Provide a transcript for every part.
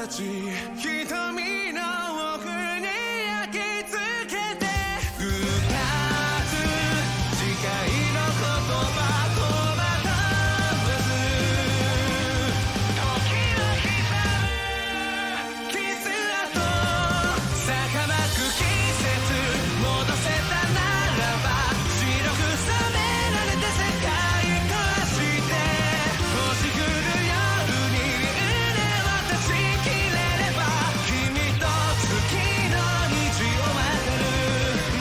ち瞳の奥に焼き付けて二つ誓いの言葉とまたわず時は刻む傷跡儚く季節戻せたならば白く染められて世界壊して星降る夜に腕を断ち切れれば君と月の虹を渡る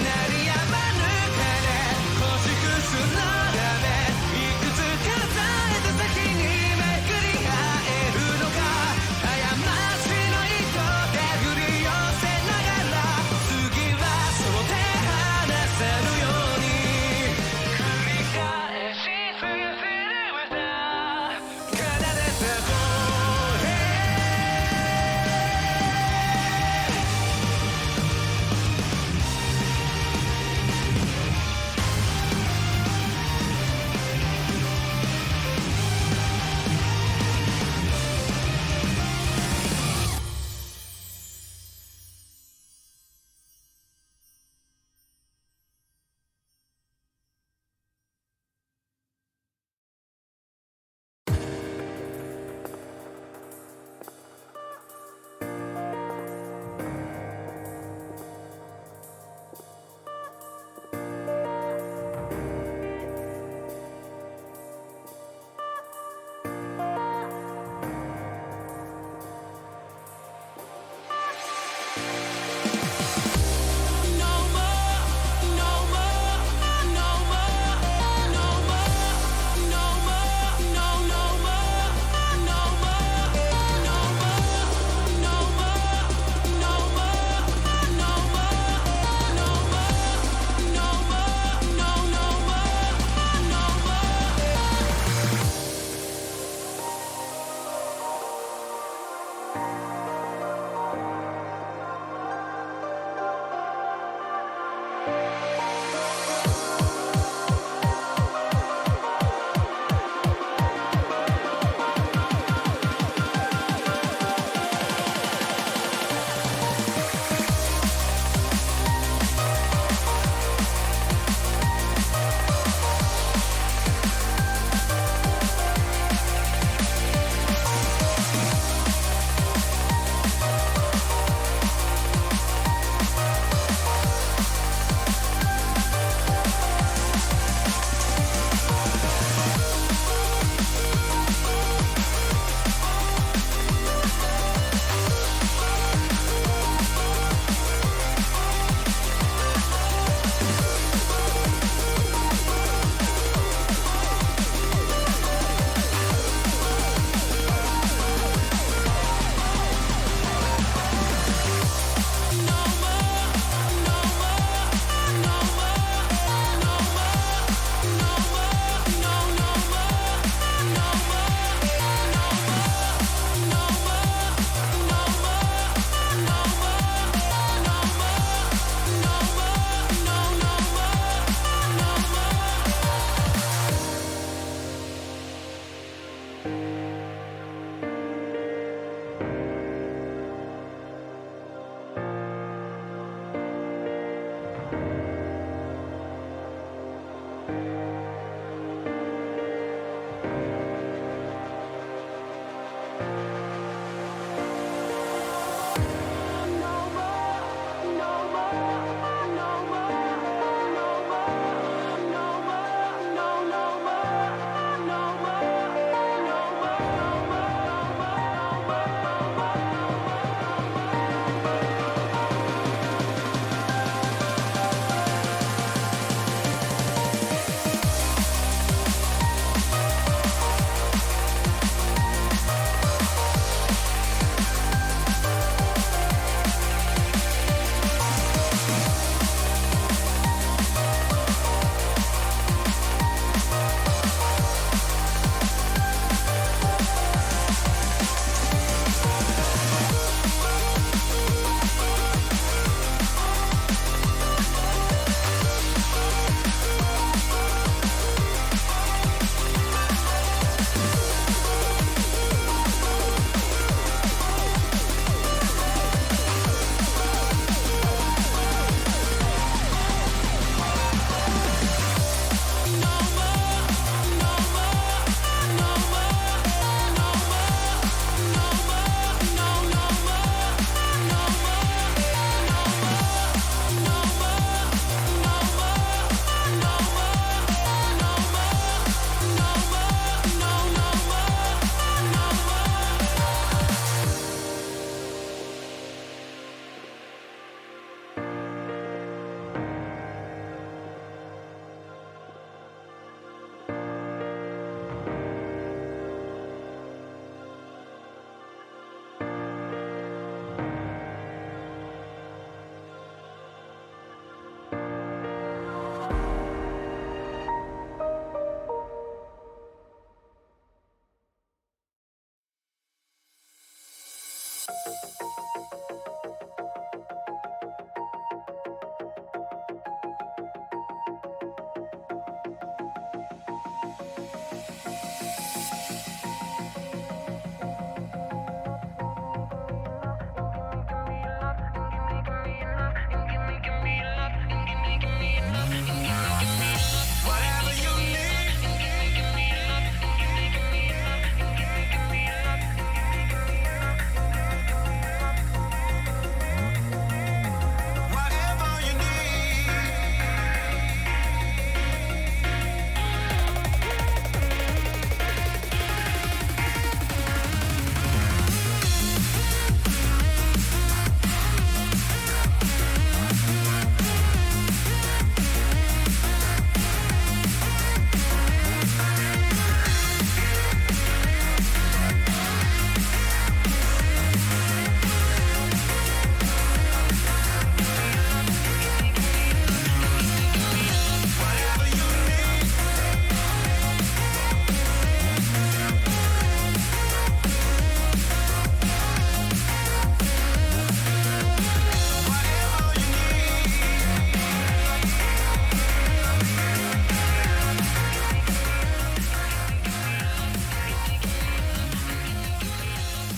鳴りやまぬ鐘星屑の壁いくつ数えた先に巡り合えるのか過ちの糸手繰り寄せながら次はそう手離せるように繰り返し続ける歌奏でたボーヘ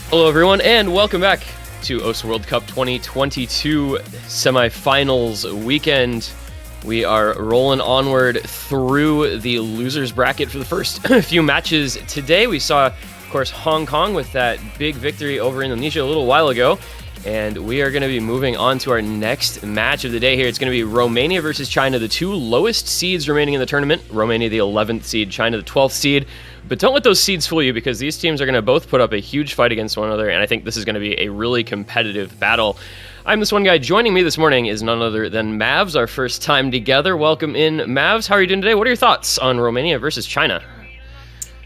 Hello everyone, and welcome back to OSA World Cup 2022 Semifinals weekend. We are rolling onward through the losers bracket for the first few matches today. We saw, of course, Hong Kong with that big victory over Indonesia a little while ago, and we are going to be moving on to our next match of the day here. It's going to be Romania versus China, the two lowest seeds remaining in the tournament. Romania, the 11th seed, China, the 12th seed. But don't let those seeds fool you, because these teams are going to both put up a huge fight against one another, and I think this is going to be a really competitive battle. I'm this one guy. Joining me this morning is none other than Mavs, our first time together. Welcome in, Mavs. How are you doing today? What are your thoughts on Romania versus China?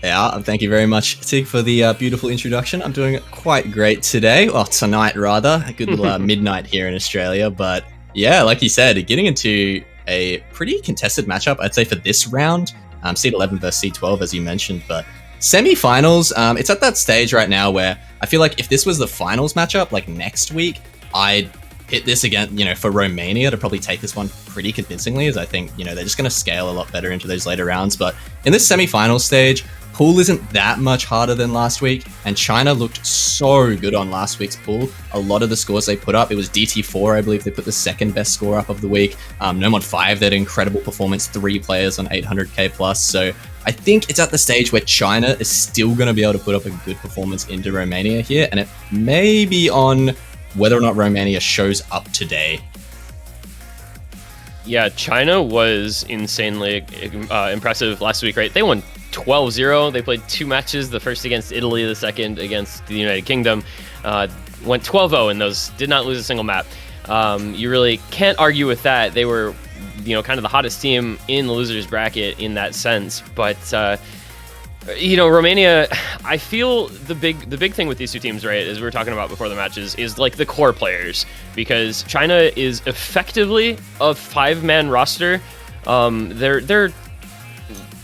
Yeah, thank you very much, Tig, for the beautiful introduction. I'm doing quite great today. Well, tonight, rather. A good little midnight here in Australia. But yeah, like you said, getting into a pretty contested matchup, I'd say, for this round. Seed 11 versus Seed 12, as you mentioned. But semi-finals, it's at that stage right now where I feel like if this was the finals matchup, like next week, I'd hit this again, for Romania to probably take this one pretty convincingly, as I think, they're just going to scale a lot better into those later rounds. But in this semi-final stage, pool isn't that much harder than last week, and China looked so good on last week's pool. A lot of the scores they put up, it was DT4, I believe they put the second best score up of the week. Nomod 5, they had an incredible performance, 3 players on 800k plus. So I think it's at the stage where China is still going to be able to put up a good performance into Romania here, and it may be on whether or not Romania shows up today. Yeah, China was insanely impressive last week, right? They won 12-0. They played 2 matches, the first against Italy, the second against the United Kingdom. Went 12-0 in those, did not lose a single map. You really can't argue with that. They were, kind of the hottest team in the losers bracket in that sense. But, Romania, I feel the big thing with these two teams, right, as we were talking about before the matches, is like the core players, because China is effectively a 5-man roster. They're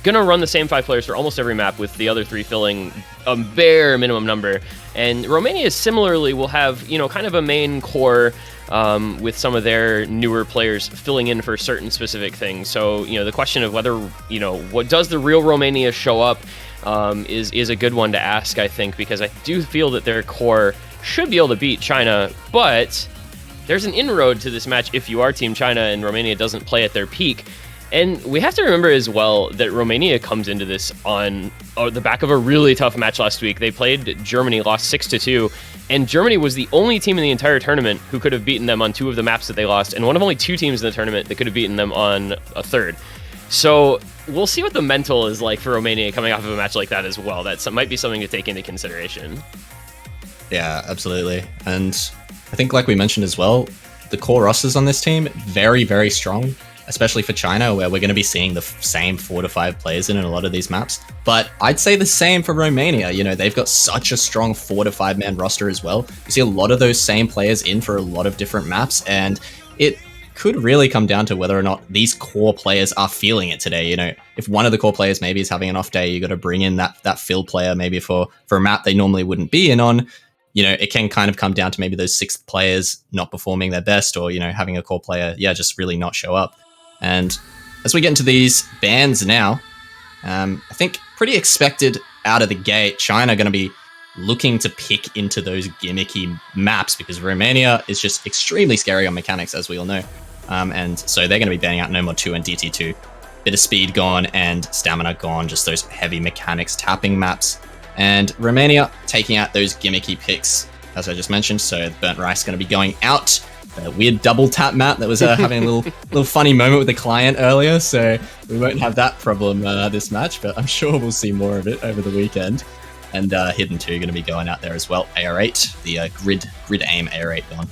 gonna run the same 5 players for almost every map, with the other 3 filling a bare minimum number. And Romania similarly will have, kind of a main core with some of their newer players filling in for certain specific things. So, the question of whether, what does the real Romania show up is a good one to ask, I think, because I do feel that their core should be able to beat China, but there's an inroad to this match if you are Team China and Romania doesn't play at their peak. And we have to remember as well that Romania comes into this on the back of a really tough match last week. They played Germany, lost 6-2, and Germany was the only team in the entire tournament who could have beaten them on 2 of the maps that they lost, and one of only 2 teams in the tournament that could have beaten them on a third. So we'll see what the mental is like for Romania coming off of a match like that as well. That might be something to take into consideration. Yeah, absolutely. And I think, like we mentioned as well, the core rosters on this team, very, very strong, especially for China, where we're going to be seeing the same 4 to 5 players in a lot of these maps. But I'd say the same for Romania. They've got such a strong 4 to 5 man roster as well. You see a lot of those same players in for a lot of different maps, and it could really come down to whether or not these core players are feeling it today. If one of the core players maybe is having an off day, you got to bring in that fill player maybe for a map they normally wouldn't be in on. it can kind of come down to maybe those sixth players not performing their best, or, having a core player, just really not show up. And as we get into these bans now, I think pretty expected out of the gate, China going to be looking to pick into those gimmicky maps, because Romania is just extremely scary on mechanics, as we all know. And so they're going to be banning out No Mod 2 and DT2. Bit of speed gone and stamina gone, just those heavy mechanics tapping maps. And Romania taking out those gimmicky picks, as I just mentioned. So Burnt Rice going to be going out. A weird double tap map that was having a little funny moment with the client earlier, so we won't have that problem this match, but I'm sure we'll see more of it over the weekend. And Hidden 2 going to be going out there as well. AR8, the grid aim AR8 gone.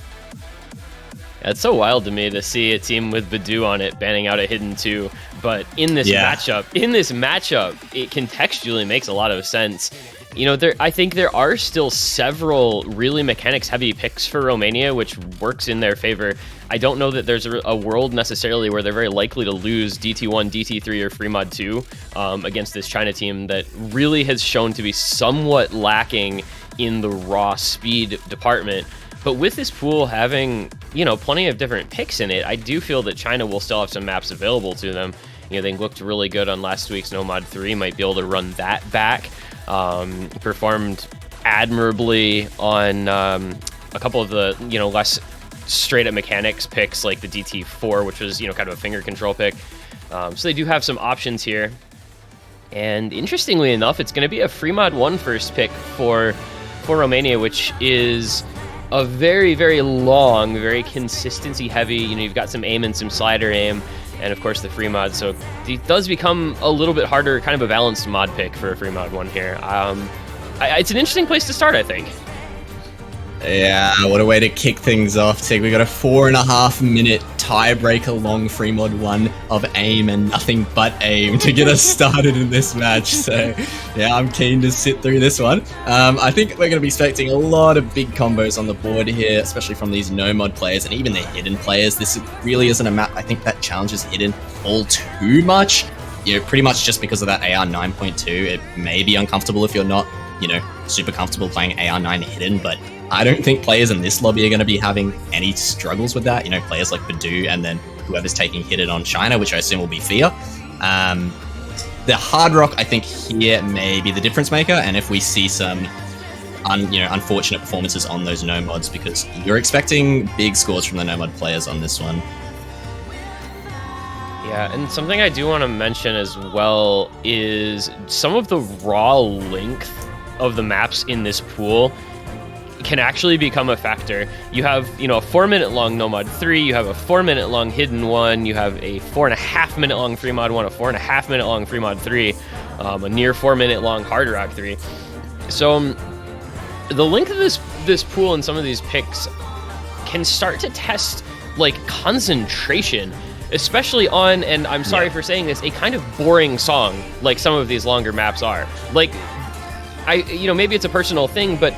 Yeah, it's so wild to me to see a team with Badu on it banning out a Hidden 2, but in this matchup, it contextually makes a lot of sense. I think there are still several really mechanics-heavy picks for Romania, which works in their favor. I don't know that there's a world necessarily where they're very likely to lose DT1, DT3, or Freemod 2 against this China team that really has shown to be somewhat lacking in the raw speed department. But with this pool having, plenty of different picks in it, I do feel that China will still have some maps available to them. They looked really good on last week's No Mod 3, might be able to run that back. Performed admirably on a couple of the less straight up mechanics picks, like the DT4, which was kind of a finger control pick. So they do have some options here, and interestingly enough, it's going to be a Freemod 1 first pick for Romania, which is a very, very long, very consistency heavy. You've got some aim and some slider aim, and of course the free mod, so it does become a little bit harder, kind of a balanced mod pick for a free mod 1 here. It's an interesting place to start, I think. Yeah, what a way to kick things off, Tig. We got a 4.5 minute tiebreaker long free mod 1 of aim and nothing but aim to get us started in this match. So yeah, I'm keen to sit through this one. I think we're going to be expecting a lot of big combos on the board here, especially from these no mod players and even the hidden players. This really isn't a map I think that challenges hidden all too much. Pretty much just because of that AR 9.2, it may be uncomfortable if you're not, super comfortable playing AR 9 hidden, but I don't think players in this lobby are going to be having any struggles with that. Players like Badu and then whoever's taking hidden on China, which I assume will be Fear. The Hard Rock, I think, here may be the difference maker, and if we see some unfortunate performances on those no mods, because you're expecting big scores from the no mod players on this one. Yeah, and something I do want to mention as well is some of the raw length of the maps in this pool can actually become a factor. You have, a 4-minute long No Mod 3, you have a 4-minute long Hidden 1, you have a 4.5 minute long Free Mod 1, a 4.5 minute long Free Mod 3, a near 4-minute long Hard Rock 3. So the length of this pool and some of these picks can start to test concentration, especially on, and I'm sorry for saying this, a kind of boring song like some of these longer maps are. Maybe it's a personal thing, but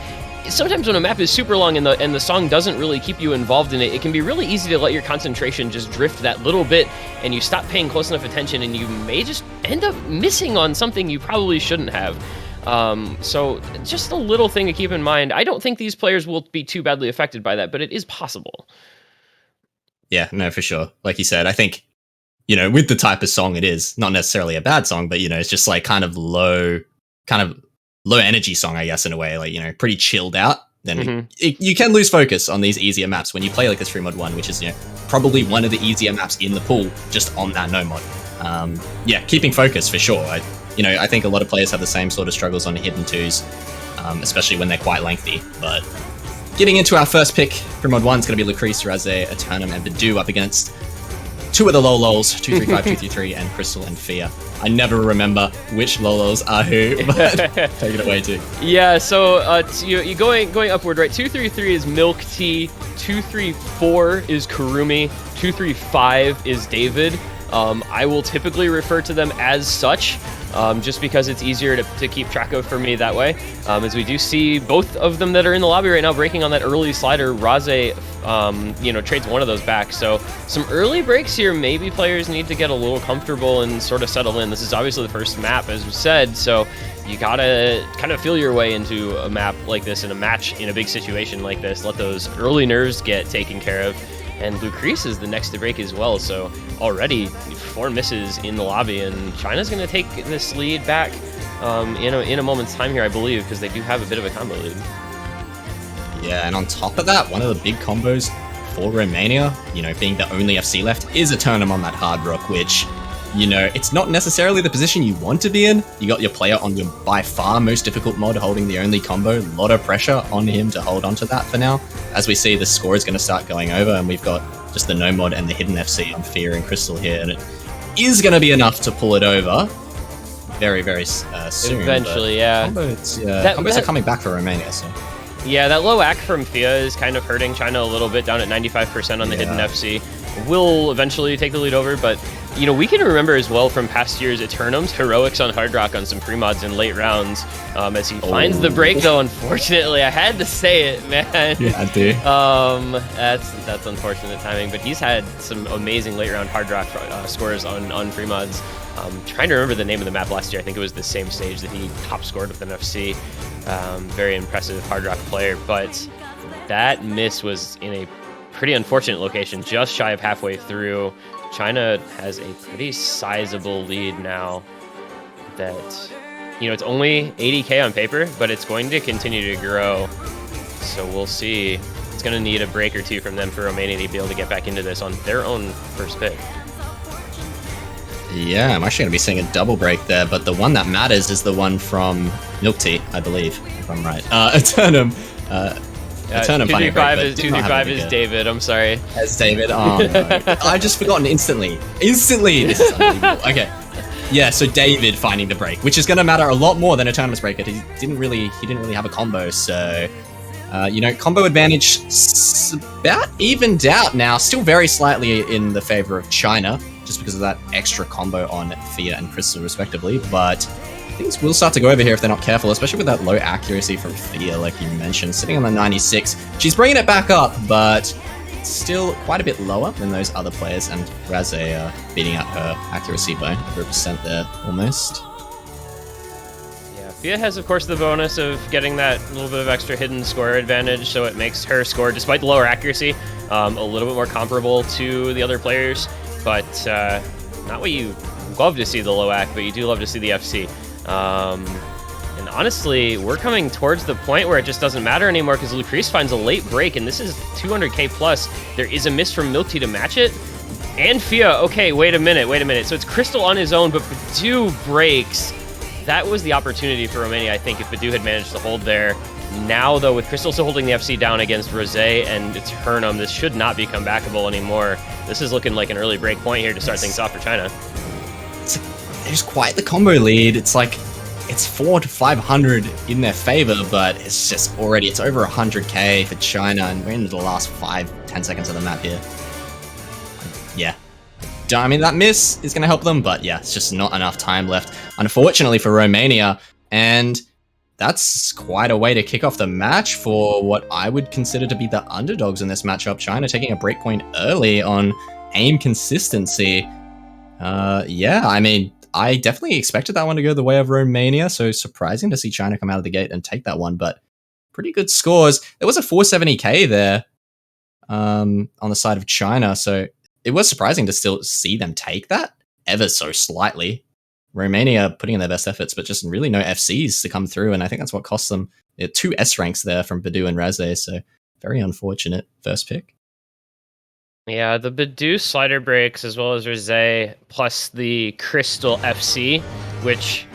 sometimes when a map is super long and the song doesn't really keep you involved in it, it can be really easy to let your concentration just drift that little bit, and you stop paying close enough attention, and you may just end up missing on something you probably shouldn't have. So just a little thing to keep in mind. I don't think these players will be too badly affected by that, but it is possible. Yeah, no, for sure. Like you said, I think, with the type of song it is, not necessarily a bad song, but, it's just kind of low energy song, I guess, in a way, pretty chilled out. Then you can lose focus on these easier maps when you play this Free Mod 1, which is, probably one of the easier maps in the pool, just on that no mod. Keeping focus for sure. I think a lot of players have the same sort of struggles on Hidden 2s, especially when they're quite lengthy, but getting into our first pick, Free Mod 1 is going to be Lucrece, Raze, Eternum, and Badu up against two of the Lolols, 235, 233, and Crystal and Fear. I never remember which Lolos are who, but take it away, too. Yeah, so you going upward, right? 233 is Milk Tea, 234 is Kurumi, 235 is David. I will typically refer to them as such. just because it's easier to keep track of for me that way. As we do see both of them that are in the lobby right now breaking on that early slider. Raze, trades one of those back. So some early breaks here. Maybe players need to get a little comfortable and sort of settle in. This is obviously the first map, as we said, so you gotta kind of feel your way into a map like this, in a match, in a big situation like this. Let those early nerves get taken care of. And Lucrece is the next to break as well, so already 4 misses in the lobby, and China's going to take this lead back in a moment's time here, I believe, because they do have a bit of a combo lead. Yeah, and on top of that, one of the big combos for Romania, being the only FC left, is a Turnham on that hard rock, which, it's not necessarily the position you want to be in. You got your player on your by far most difficult mod holding the only combo. A lot of pressure on him to hold on to that for now. As we see, the score is going to start going over, and we've got just the no mod and the hidden FC on Fear and Crystal here, and it is going to be enough to pull it over very, very soon. Eventually, yeah. Combos are coming back for Romania, so... Yeah, that low AC from Fia is kind of hurting China a little bit, down at 95% on the hidden FC. Will eventually take the lead over, but we can remember as well from past years Eternum's heroics on Hard Rock on some pre-mods in late rounds. As he finds the break, though, unfortunately, I had to say it, man. Yeah, I do. That's unfortunate timing, but he's had some amazing late round Hard Rock scores on pre-mods. Trying to remember the name of the map last year. I think it was the same stage that he top scored with an FC. Very impressive Hard Rock player, but that miss was in a pretty unfortunate location, just shy of halfway through. China has a pretty sizable lead now that, it's only 80k on paper, but it's going to continue to grow. So we'll see. It's going to need a break or two from them for Romania to be able to get back into this on their own first pick. Yeah, I'm actually going to be seeing a double break there, but the one that matters is the one from Milk Tea, I believe, if I'm right. Eternum. Eternum 235 is David, I'm sorry. It's David. Oh, no. I just forgotten instantly. This is unbelievable. Okay. Yeah, so David finding the break, which is going to matter a lot more than a tournament's break. He didn't really have a combo, so combo advantage about evened out now, still very slightly in the favor of China, just because of that extra combo on Fia and Crystal respectively, but things will start to go over here if they're not careful, especially with that low accuracy from Fia, like you mentioned, sitting on the 96. She's bringing it back up, but still quite a bit lower than those other players, and Raze beating out her accuracy by 100% there, almost. Yeah, Fia has, of course, the bonus of getting that little bit of extra hidden score advantage, so it makes her score, despite the lower accuracy, a little bit more comparable to the other players, but not what you love to see the low AC, but you do love to see the FC. And honestly, we're coming towards the point where it just doesn't matter anymore, because Lucrece finds a late break, and this is 200k plus. There is a miss from Milk Tea to match it. And Fia, okay, wait a minute. So it's Crystal on his own, but Badu breaks. That was the opportunity for Romania, I think, if Badu had managed to hold there. Now, though, with Crystal still holding the FC down against Rose and Eternum, this should not be comebackable anymore. This is looking like an early break point here to start things off for China. There's quite the combo lead. It's like, it's 400 to 500 in their favor, but it's just already, it's over 100k for China, and we're into the last 5-10 seconds of the map here. Yeah. I mean, that miss is going to help them, but yeah, it's just not enough time left, unfortunately, for Romania, and that's quite a way to kick off the match for what I would consider to be the underdogs in this matchup. China taking a breakpoint early on aim consistency. Yeah, I mean, I definitely expected that one to go the way of Romania, so surprising to see China come out of the gate and take that one, but pretty good scores. There was a 470k there on the side of China, so it was surprising to still see them take that ever so slightly. Romania putting in their best efforts, but just really no FCs to come through, and I think that's what cost them 2 S ranks there from Badu and Raze, so very unfortunate first pick. Yeah, the Badu slider breaks as well as Rose, plus the Crystal FC, which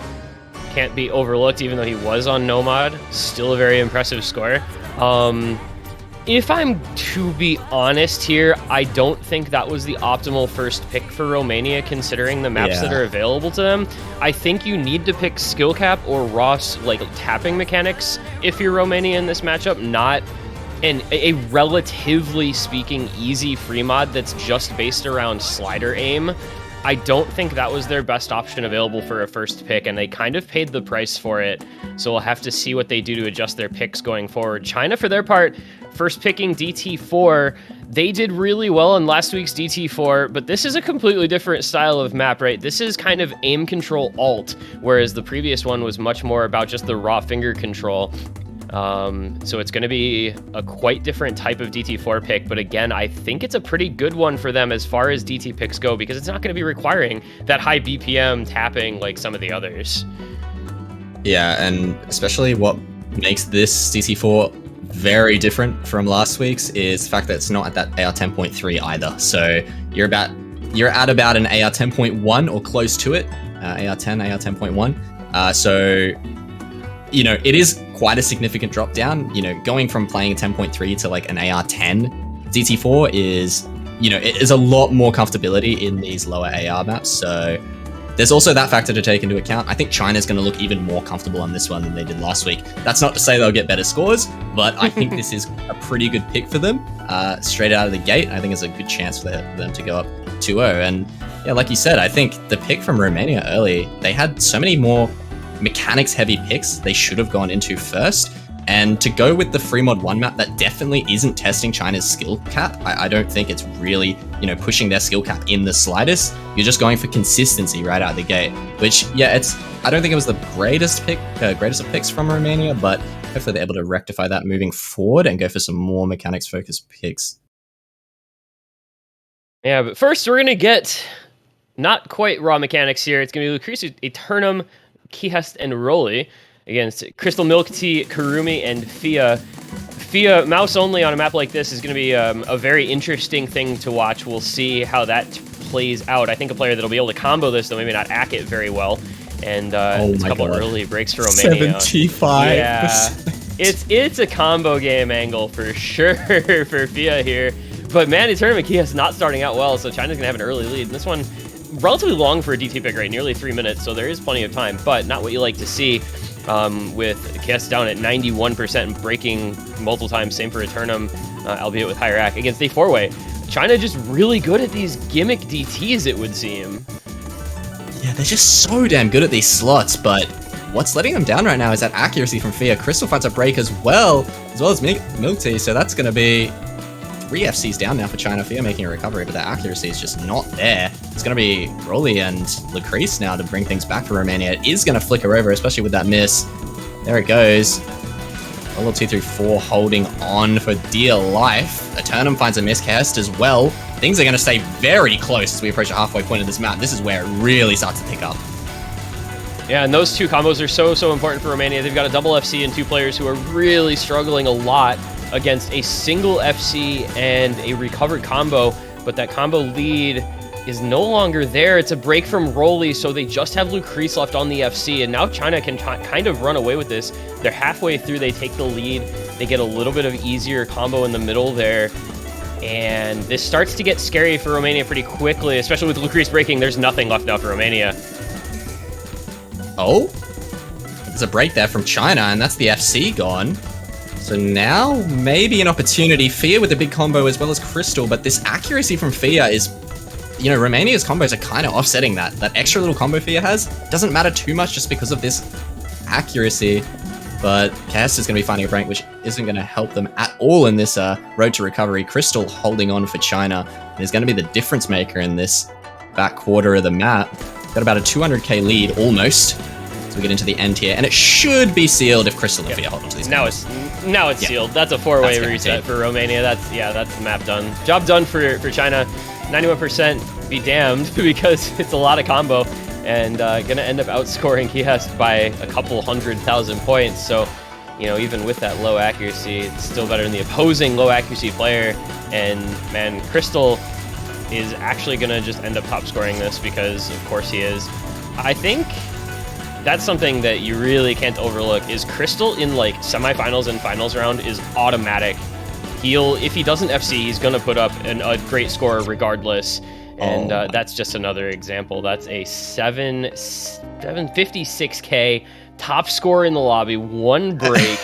can't be overlooked even though he was on Nomad. Still a very impressive score. If I'm to be honest here, I don't think that was the optimal first pick for Romania considering the maps that are available to them. I think you need to pick skill cap or raw tapping mechanics if you're Romania in this matchup, not a relatively speaking easy free mod that's just based around slider aim. I don't think that was their best option available for a first pick, and they kind of paid the price for it. So we'll have to see what they do to adjust their picks going forward. China, for their part, first picking DT4. They did really well in last week's DT4, but this is a completely different style of map, right? This is kind of aim control alt, whereas the previous one was much more about just the raw finger control. So it's going to be a quite different type of DT4 pick, but again, I think it's a pretty good one for them as far as DT picks go, because it's not going to be requiring that high BPM tapping like some of the others. Yeah, and especially what makes this DT4 very different from last week's is the fact that it's not at that AR 10.3 either. So you're at about an AR 10.1 or close to it, AR 10, AR 10.1. So, you know, it is quite a significant drop down. You know, going from playing 10.3 to like an AR 10 DT4 is, you know, it is a lot more comfortability in these lower AR maps. So there's also that factor to take into account. I think China's going to look even more comfortable on this one than they did last week. That's not to say they'll get better scores, but I think this is a pretty good pick for them straight out of the gate. I think it's a good chance for them to go up 2-0. And yeah, like you said, I think the pick from Romania early, they had so many more mechanics heavy picks they should have gone into first. And to go with the free mod 1 map that definitely isn't testing China's skill cap, I don't think it's really, you know, pushing their skill cap in the slightest. You're just going for consistency right out of the gate, which, yeah, I don't think it was the greatest of picks from Romania, but hopefully they're able to rectify that moving forward and go for some more mechanics focused picks. Yeah, but first we're going to get not quite raw mechanics here. It's going to be Lucretia, Eternum, Kihest, and Rolly against Crystal Milk Tea, Kurumi, and Fia. Fia, mouse only on a map like this is going to be a very interesting thing to watch. We'll see how that plays out. I think a player that'll be able to combo this, though maybe not ack it very well. And it's a couple early breaks for Romania. 75. Yeah, it's a combo game angle for sure for Fia here. But man, Eternum Key is not starting out well, so China's going to have an early lead. And this one, relatively long for a DT pick, right? Nearly 3 minutes, so there is plenty of time, but not what you like to see. With Kies down at 91% and breaking multiple times. Same for Eternum, albeit with higher rack against a 4-way. China just really good at these gimmick DTs, it would seem. Yeah, they're just so damn good at these slots, but what's letting them down right now is that accuracy from Fia. Crystal finds a break as well as Milk Tea, so that's going to be 3 FCs down now for China. Fia making a recovery, but the accuracy is just not there. It's going to be Rolly and Lucrece now to bring things back for Romania. It is going to flicker over, especially with that miss. There it goes. Rollo 234 holding on for dear life. Eternum finds a miss. Cast as well. Things are going to stay very close as we approach the halfway point of this map. This is where it really starts to pick up. Yeah, and those two combos are so important for Romania. They've got a double FC and 2 players who are really struggling a lot against a single FC and a recovered combo, but that combo lead is no longer there. It's a break from Rolly, so they just have Lucrece left on the FC, and now China can kind of run away with this. They're halfway through, they take the lead, they get a little bit of easier combo in the middle there, and this starts to get scary for Romania pretty quickly, especially with Lucrece breaking. There's nothing left now for Romania. Oh, there's a break there from China, and that's the FC gone. So now, maybe an opportunity. Fia with the big combo as well as Crystal, but this accuracy from Fia is, you know, Romania's combos are kind of offsetting that. That extra little combo Fia has doesn't matter too much just because of this accuracy. But Chaos is going to be finding a break, which isn't going to help them at all in this road to recovery. Crystal holding on for China is going to be the difference maker in this back quarter of the map. Got about a 200k lead almost. So we get into the end here, and it should be sealed if Crystal and Fia hold on to these. Now it's sealed. That's a 4-way reset for Romania. That's the map done. Job done for China. 91% be damned, because it's a lot of combo, and gonna end up outscoring Kihest by a couple 100,000 points. So, you know, even with that low accuracy, it's still better than the opposing low accuracy player. And man, Crystal is actually gonna just end up top scoring this, because of course he is. I think that's something that you really can't overlook, is Crystal in like semifinals and finals round is automatic. If he doesn't FC, he's gonna put up a great score regardless. And that's just another example. That's a 756k top score in the lobby, 1 break.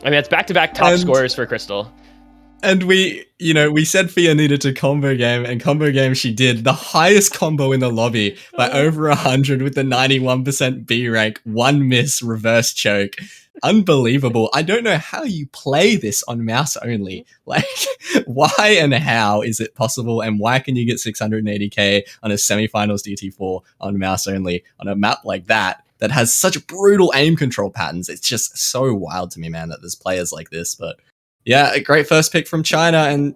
I mean, that's back-to-back top scores for Crystal. And we said Fia needed to combo game, and combo game she did. The highest combo in the lobby by over 100 with the 91% B rank, 1 miss, reverse choke. Unbelievable. I don't know how you play this on mouse only. Like, why and how is it possible, and why can you get 680k on a semifinals DT4 on mouse only on a map like that has such brutal aim control patterns? It's just so wild to me, man, that there's players like this. But yeah, a great first pick from China, and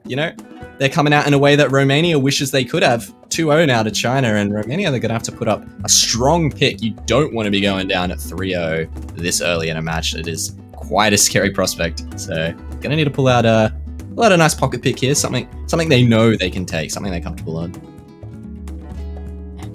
they're coming out in a way that Romania wishes they could have. 2-0 now to China, and Romania, they're going to have to put up a strong pick. You don't want to be going down at 3-0 this early in a match. It is quite a scary prospect. So going to need to pull out a nice pocket pick here, something they know they can take, something they're comfortable on.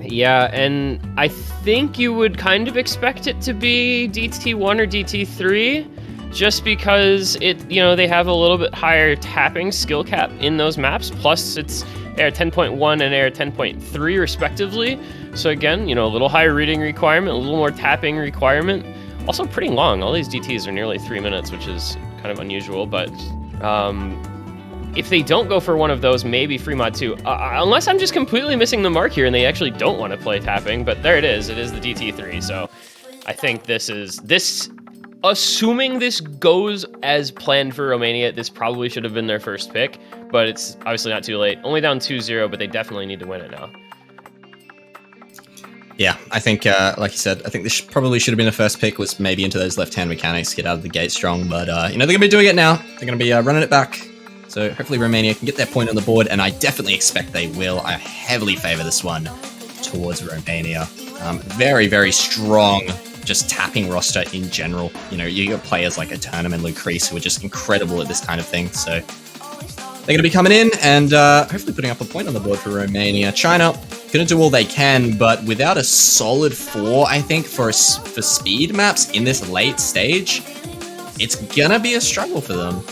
Yeah, and I think you would kind of expect it to be DT1 or DT3, just because they have a little bit higher tapping skill cap in those maps. Plus, it's AR 10.1 and AR 10.3 respectively. So again, a little higher reading requirement, a little more tapping requirement. Also pretty long. All these DTs are nearly 3 minutes, which is kind of unusual. But if they don't go for one of those, maybe free mod 2. Unless I'm just completely missing the mark here and they actually don't want to play tapping. But there it is. It is the DT3. So I think this. Assuming this goes as planned for Romania, this probably should have been their first pick, but it's obviously not too late. Only down 2-0, but they definitely need to win it now. Yeah, I think, like you said, I think this probably should have been the first pick, was maybe into those left-hand mechanics, get out of the gate strong, but, they're going to be doing it now. They're going to be running it back. So hopefully Romania can get their point on the board, and I definitely expect they will. I heavily favor this one towards Romania. Very, very strong just tapping roster in general. You got players like Eternum and Lucrece who are just incredible at this kind of thing. So they're going to be coming in and hopefully putting up a point on the board for Romania. China going to do all they can, but without a solid 4, I think, for speed maps in this late stage, it's going to be a struggle for them.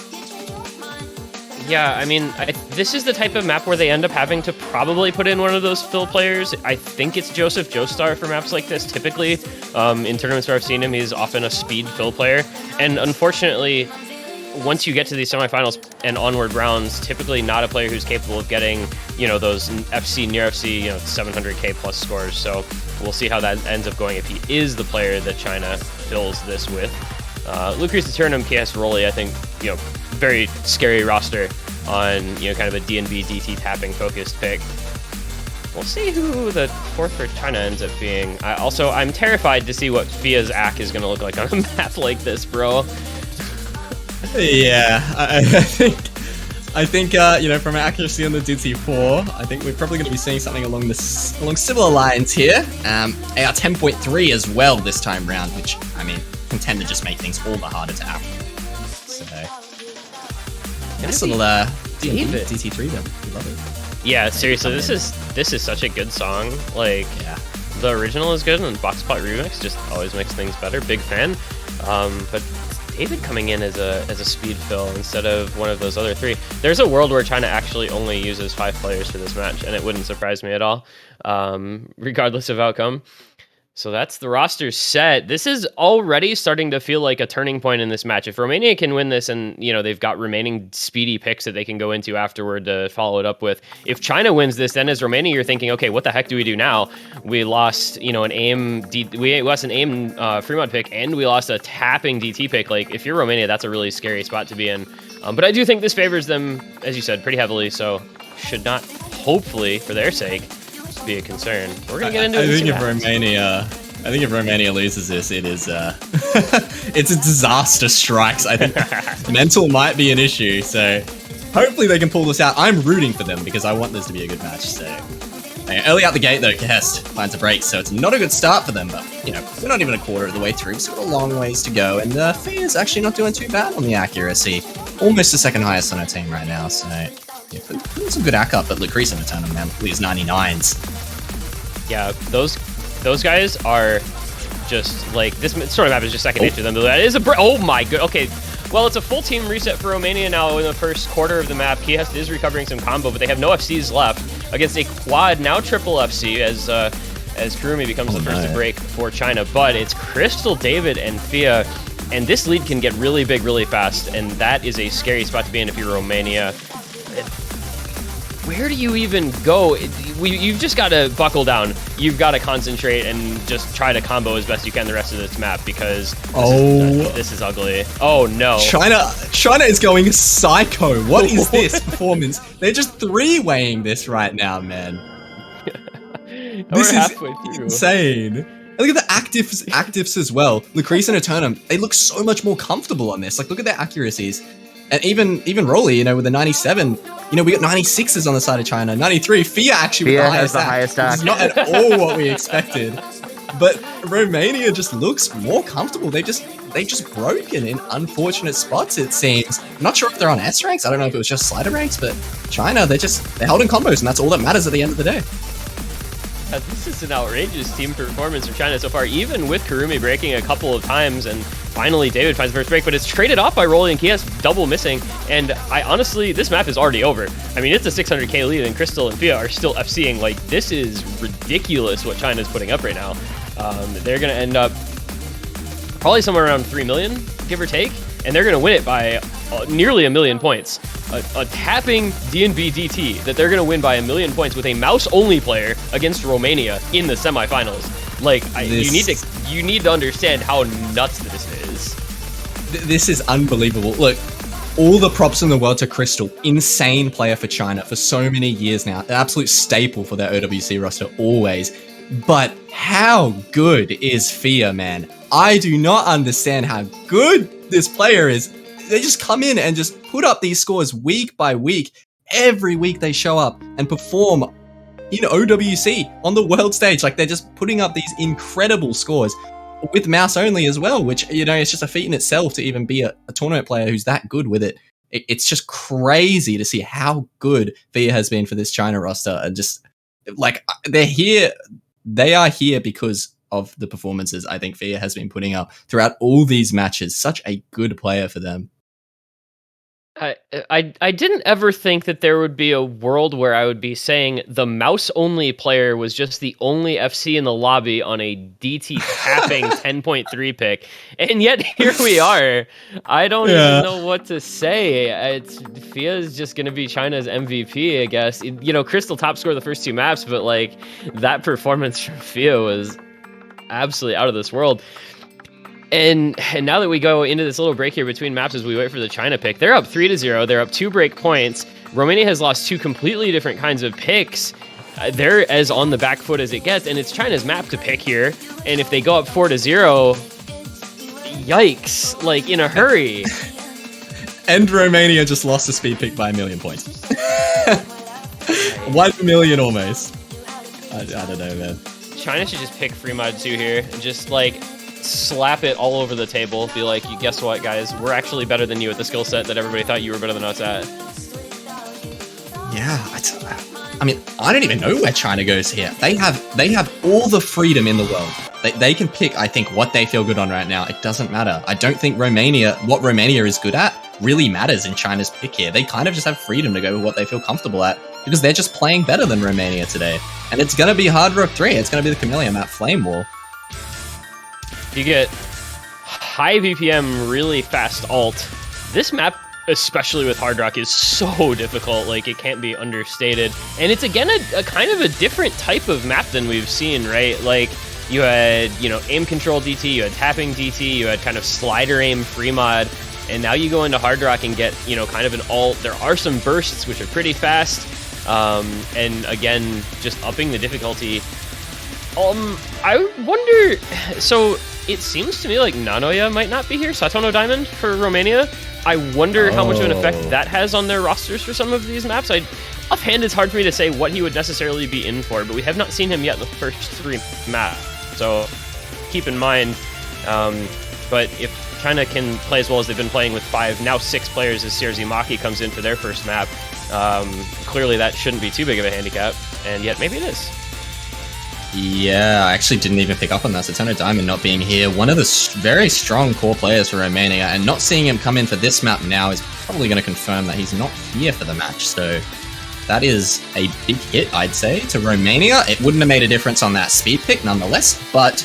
Yeah, I mean, this is the type of map where they end up having to probably put in one of those fill players. I think it's Joseph Joestar for maps like this. Typically, in tournaments where I've seen him, he's often a speed fill player. And unfortunately, once you get to these semifinals and onward rounds, typically not a player who's capable of getting, those FC, near FC, 700k plus scores. So we'll see how that ends up going if he is the player that China fills this with. Lucrece Eternum, KS Rolly, I think, very scary roster on, kind of a DNB DT tapping focused pick. We'll see who the 4th for China ends up being. I'm terrified to see what Fia's AC is going to look like on a map like this, bro. Yeah, I think from accuracy on the DT4, I think we're probably going to be seeing something along similar lines here. AR 10.3 as well this time round, which, can tend to just make things all the harder to app. So, nice little David. DT3 though. We love it. Yeah, seriously, this is such a good song. Like, yeah. The original is good, and Boxpot remix just always makes things better. Big fan. But David coming in as a speed fill instead of one of those other 3. There's a world where China actually only uses 5 players for this match, and it wouldn't surprise me at all, regardless of outcome. So that's the roster set. This is already starting to feel like a turning point in this match. If Romania can win this and, they've got remaining speedy picks that they can go into afterward to follow it up with. If China wins this, then as Romania, you're thinking, okay, what the heck do we do now? We lost, an aim free mod pick, and we lost a tapping DT pick. Like, if you're Romania, that's a really scary spot to be in. But I do think this favors them, as you said, pretty heavily. So should not, hopefully, for their sake, be a concern. We're gonna get into it. I think if Romania loses this, it is it's a disaster strikes. I think mental might be an issue. So hopefully they can pull this out. I'm rooting for them because I want this to be a good match. So early out the gate though, Kest finds a break, so it's not a good start for them. But we're not even a quarter of the way through, so we've got a long ways to go. And Fia's actually not doing too bad on the accuracy. Almost the second highest on our team right now. So. Yeah, putting some good ack up, but Lucrece in the tournament, man, these 99s. Yeah, those guys are just like, this sort of map is just second nature to them. That is oh my god, okay. Well, it's a full team reset for Romania now in the first quarter of the map. Kiest is recovering some combo, but they have no FCs left against a quad, now triple FC as Kurumi becomes the first to break for China. But it's Crystal, David, and Fia and this lead can get really big really fast, and that is a scary spot to be in if you're Romania. Where do you even go? You've just got to buckle down. You've got to concentrate and just try to combo as best you can the rest of this map, because this is ugly. Oh no. China is going psycho. What is this performance? They're just three-weighing this right now, man. This is insane. And look at the actives as well. Lucrece and Eternum, they look so much more comfortable on this. Like, look at their accuracies. And even Rolly, you know, with the 97, you know, we got 96s on the side of China. 93, Fia actually with the highest stack. It's not at all what we expected. But Romania just looks more comfortable. They just broken in unfortunate spots, it seems. I'm not sure if they're on S ranks. I don't know if it was just slider ranks, but China, they're holding combos, and that's all that matters at the end of the day. This is an outrageous team performance from China so far, even with Kurumi breaking a couple of times, and finally David finds the first break, but it's traded off by Rolly and Kias double missing, and I honestly, this map is already over. I mean, it's a 600k lead, and Crystal and Fia are still FCing. Like, this is ridiculous what China's putting up right now. They're going to end up probably somewhere around 3 million, give or take, and they're going to win it by nearly 1 million points. A tapping DNB DT that they're going to win by 1 million points with a mouse-only player against Romania in the semifinals. Like, you need to understand how nuts this is. This is unbelievable. Look, all the props in the world to Crystal. Insane player for China for so many years now. An absolute staple for their OWC roster, always. But how good is Fia, man? I do not understand how good this player is. They just come in and just put up these scores week by week. Every week they show up and perform in OWC on the world stage. Like, they're just putting up these incredible scores with mouse only as well, which, you know, it's just a feat in itself to even be a tournament player who's that good with it. It's just crazy to see how good Fia has been for this China roster. And just, like, they are here because of the performances I think Fia has been putting up throughout all these matches. Such a good player for them. I didn't ever think that there would be a world where I would be saying the mouse-only player was just the only FC in the lobby on a DT tapping 10.3 pick, and yet here we are. I don't even know what to say. Fia is just going to be China's MVP, I guess. You know, Crystal top scored the first two maps, but like, that performance from Fia was absolutely out of this world. And now that we go into this little break here between maps as we wait for the China pick, they're up 3-0. They're up 2 break points. Romania has lost 2 completely different kinds of picks. They're as on the back foot as it gets, and it's China's map to pick here. And if they go up 4-0, yikes, like, in a hurry. And Romania just lost the speed pick by 1 million points. 1 million almost. I don't know, man. China should just pick free mod 2 here and just, like, slap it all over the table. Be like, you guess what, guys? We're actually better than you at the skill set that everybody thought you were better than us at. Yeah, I mean, I don't even know where China goes here. They have all the freedom in the world. They can pick, I think, what they feel good on right now. It doesn't matter. I don't think what Romania is good at really matters in China's pick here. They kind of just have freedom to go with what they feel comfortable at, because they're just playing better than Romania today. And it's going to be Hard Rock 3. It's going to be the Chameleon map, Flame Wall. You get high BPM, really fast ult. This map, especially with Hard Rock, is so difficult. Like, it can't be understated. And it's, again, a kind of a different type of map than we've seen, right? Like, you had, you know, aim control DT, you had tapping DT, you had kind of slider aim free mod, and now you go into Hard Rock and get, you know, kind of an ult. There are some bursts, which are pretty fast, and again, just upping the difficulty. I wonder, so it seems to me like Nanoya might not be here, Satono Diamond for Romania. I wonder how much of an effect that has on their rosters for some of these maps. Offhand, it's hard for me to say what he would necessarily be in for, but we have not seen him yet in the first 3 maps, so keep in mind. But if China can play as well as they've been playing with 5, now 6 players as CRZ Maki comes in for their first map, clearly that shouldn't be too big of a handicap, and yet maybe it is. Yeah, I actually didn't even pick up on that. Satono Diamond not being here. One of the very strong core players for Romania, and not seeing him come in for this map now is probably going to confirm that he's not here for the match. So that is a big hit, I'd say, to Romania. It wouldn't have made a difference on that speed pick nonetheless, but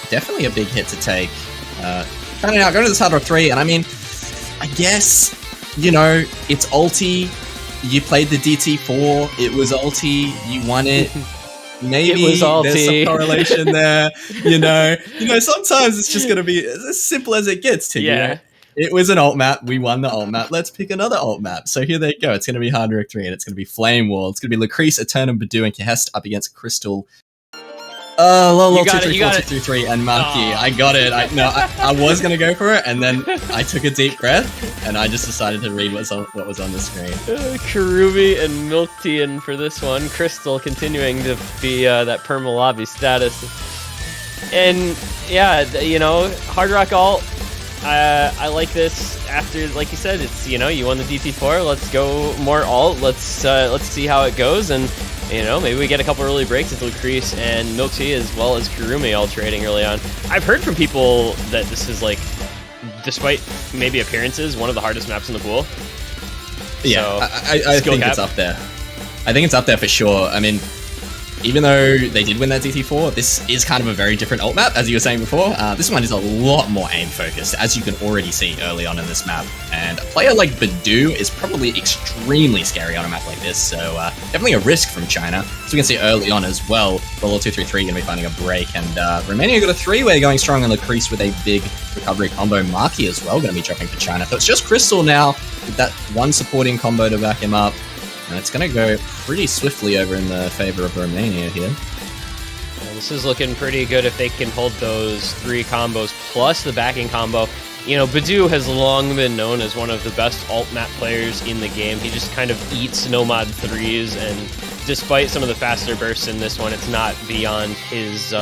definitely a big hit to take. Fanning out, going to this hard rock 3, and I mean, I guess, you know, it's ulti. You played the DT4, it was ulti, you won it. Maybe there's some correlation there, you know. Sometimes it's just gonna be as simple as it gets to, you know. It was an alt map, we won the alt map, let's pick another alt map. So here they go, it's gonna be Hard Rock 3, and it's gonna be Flame Wall, it's gonna be Lucrece, Eternum, Badu, and Kehest up against Crystal. Lol, 234, and Marky. I got it. I was gonna go for it, and then I took a deep breath, and I just decided to read what was on the screen. Karumi and Milk Tea for this one. Crystal continuing to be that perma lobby status. And yeah, Hard Rock alt. I like this after, like you said, it's, you won the DT4. Let's go more alt. Let's see how it goes, and maybe we get a couple early breaks with Lucrece and Milk Tea as well as Karumi all trading early on. I've heard from people that this is, like, despite maybe appearances, one of the hardest maps in the pool. Yeah, so, I think it's up there. I think it's up there for sure. I mean, even though they did win that DT4, this is kind of a very different ult map, as you were saying before. This one is a lot more aim-focused, as you can already see early on in this map. And a player like Badu is probably extremely scary on a map like this, so definitely a risk from China. So we can see early on as well, Lolo233 going to be finding a break, and Romania got a 3-way going strong on Lucrece with a big recovery combo. Marky as well going to be dropping for China. So it's just Crystal now, with that one supporting combo to back him up. And it's going to go pretty swiftly over in the favor of Romania here. Well, this is looking pretty good if they can hold those 3 combos plus the backing combo. Badu has long been known as one of the best alt map players in the game. He just kind of eats nomad 3s, and despite some of the faster bursts in this one, it's not beyond his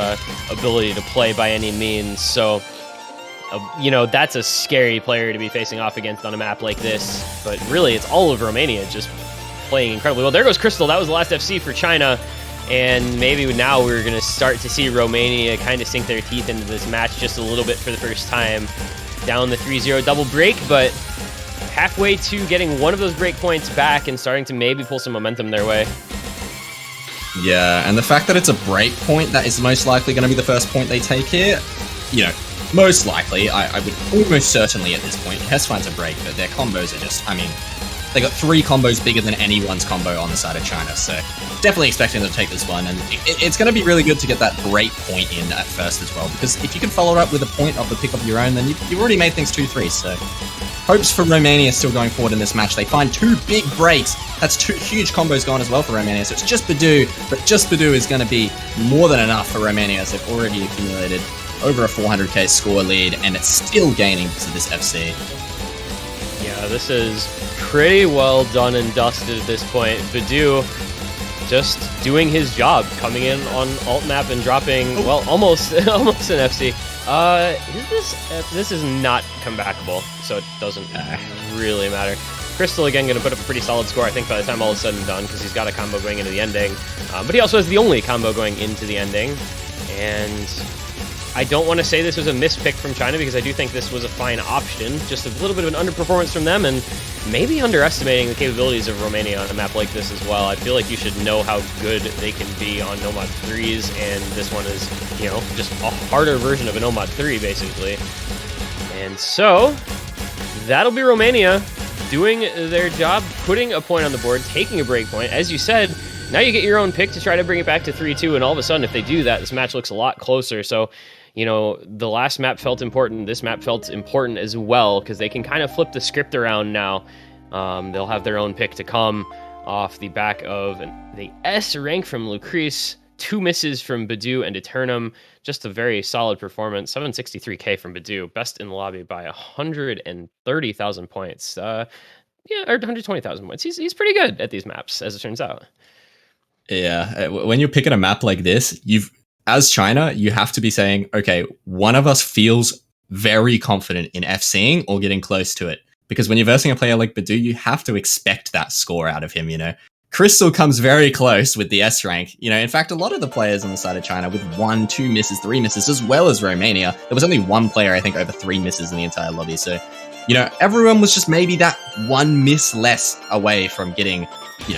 ability to play by any means. So, that's a scary player to be facing off against on a map like this. But really, it's all of Romania just playing incredibly well. There goes Crystal. That was the last FC for China, and maybe now we're going to start to see Romania kind of sink their teeth into this match just a little bit for the first time. Down the 3-0 double break, but halfway to getting one of those break points back and starting to maybe pull some momentum their way. Yeah, and the fact that it's a break point that is most likely going to be the first point they take here, most likely, I would almost certainly at this point, Hess finds a break, but their combos are just, they got 3 combos bigger than anyone's combo on the side of China, so definitely expecting them to take this one, and it's going to be really good to get that break point in at first as well, because if you can follow it up with a point of the pick of your own, then you've already made things 2-3, so hopes for Romania still going forward in this match. They find 2 big breaks. That's 2 huge combos gone as well for Romania, so it's just Badu, but just Badu is going to be more than enough for Romania, as they've already accumulated over a 400k score lead, and it's still gaining because of this FC. Yeah, this is pretty well done and dusted at this point. Badu just doing his job, coming in on alt map and dropping, well, almost an FC. This is not comebackable, so it doesn't really matter. Crystal again going to put up a pretty solid score, I think, by the time all is said and done, because he's got a combo going into the ending. But he also has the only combo going into the ending, and I don't want to say this was a mispick from China, because I do think this was a fine option. Just a little bit of an underperformance from them, and maybe underestimating the capabilities of Romania on a map like this as well. I feel like you should know how good they can be on Nomad 3s, and this one is, just a harder version of a Nomad 3, basically. And so, that'll be Romania doing their job, putting a point on the board, taking a break point. As you said, now you get your own pick to try to bring it back to 3-2, and all of a sudden, if they do that, this match looks a lot closer. So, the last map felt important. This map felt important as well, because they can kind of flip the script around now. They'll have their own pick to come off the back of the S rank from Lucrece, 2 misses from Badu and Eternum. Just a very solid performance. 763k from Badu, best in the lobby by 130,000 points. Or 120,000 points. He's pretty good at these maps, as it turns out. Yeah, when you're picking a map like this, as China, you have to be saying, okay, one of us feels very confident in FCing or getting close to it. Because when you're versing a player like Badu, you have to expect that score out of him, Crystal comes very close with the S rank. In fact, a lot of the players on the side of China with 1, 2 misses, 3 misses, as well as Romania. There was only one player, I think, over 3 misses in the entire lobby. So, everyone was just maybe that 1 miss less away from getting,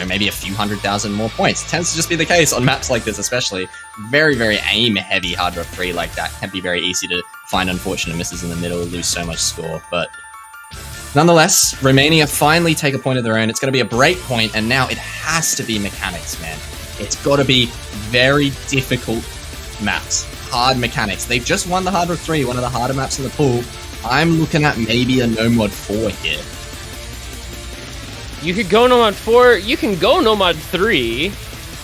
maybe a few 100,000 more points. It tends to just be the case on maps like this, especially. Very, very aim-heavy Hard Rock 3 like that can be very easy to find unfortunate misses in the middle, lose so much score. But nonetheless, Romania finally take a point of their own. It's going to be a break point, and now it has to be mechanics, man. It's got to be very difficult maps, hard mechanics. They've just won the Hard Rock 3, one of the harder maps in the pool. I'm looking at maybe a No Mod 4 here. You could go No Mod 4. You can go No Mod 3.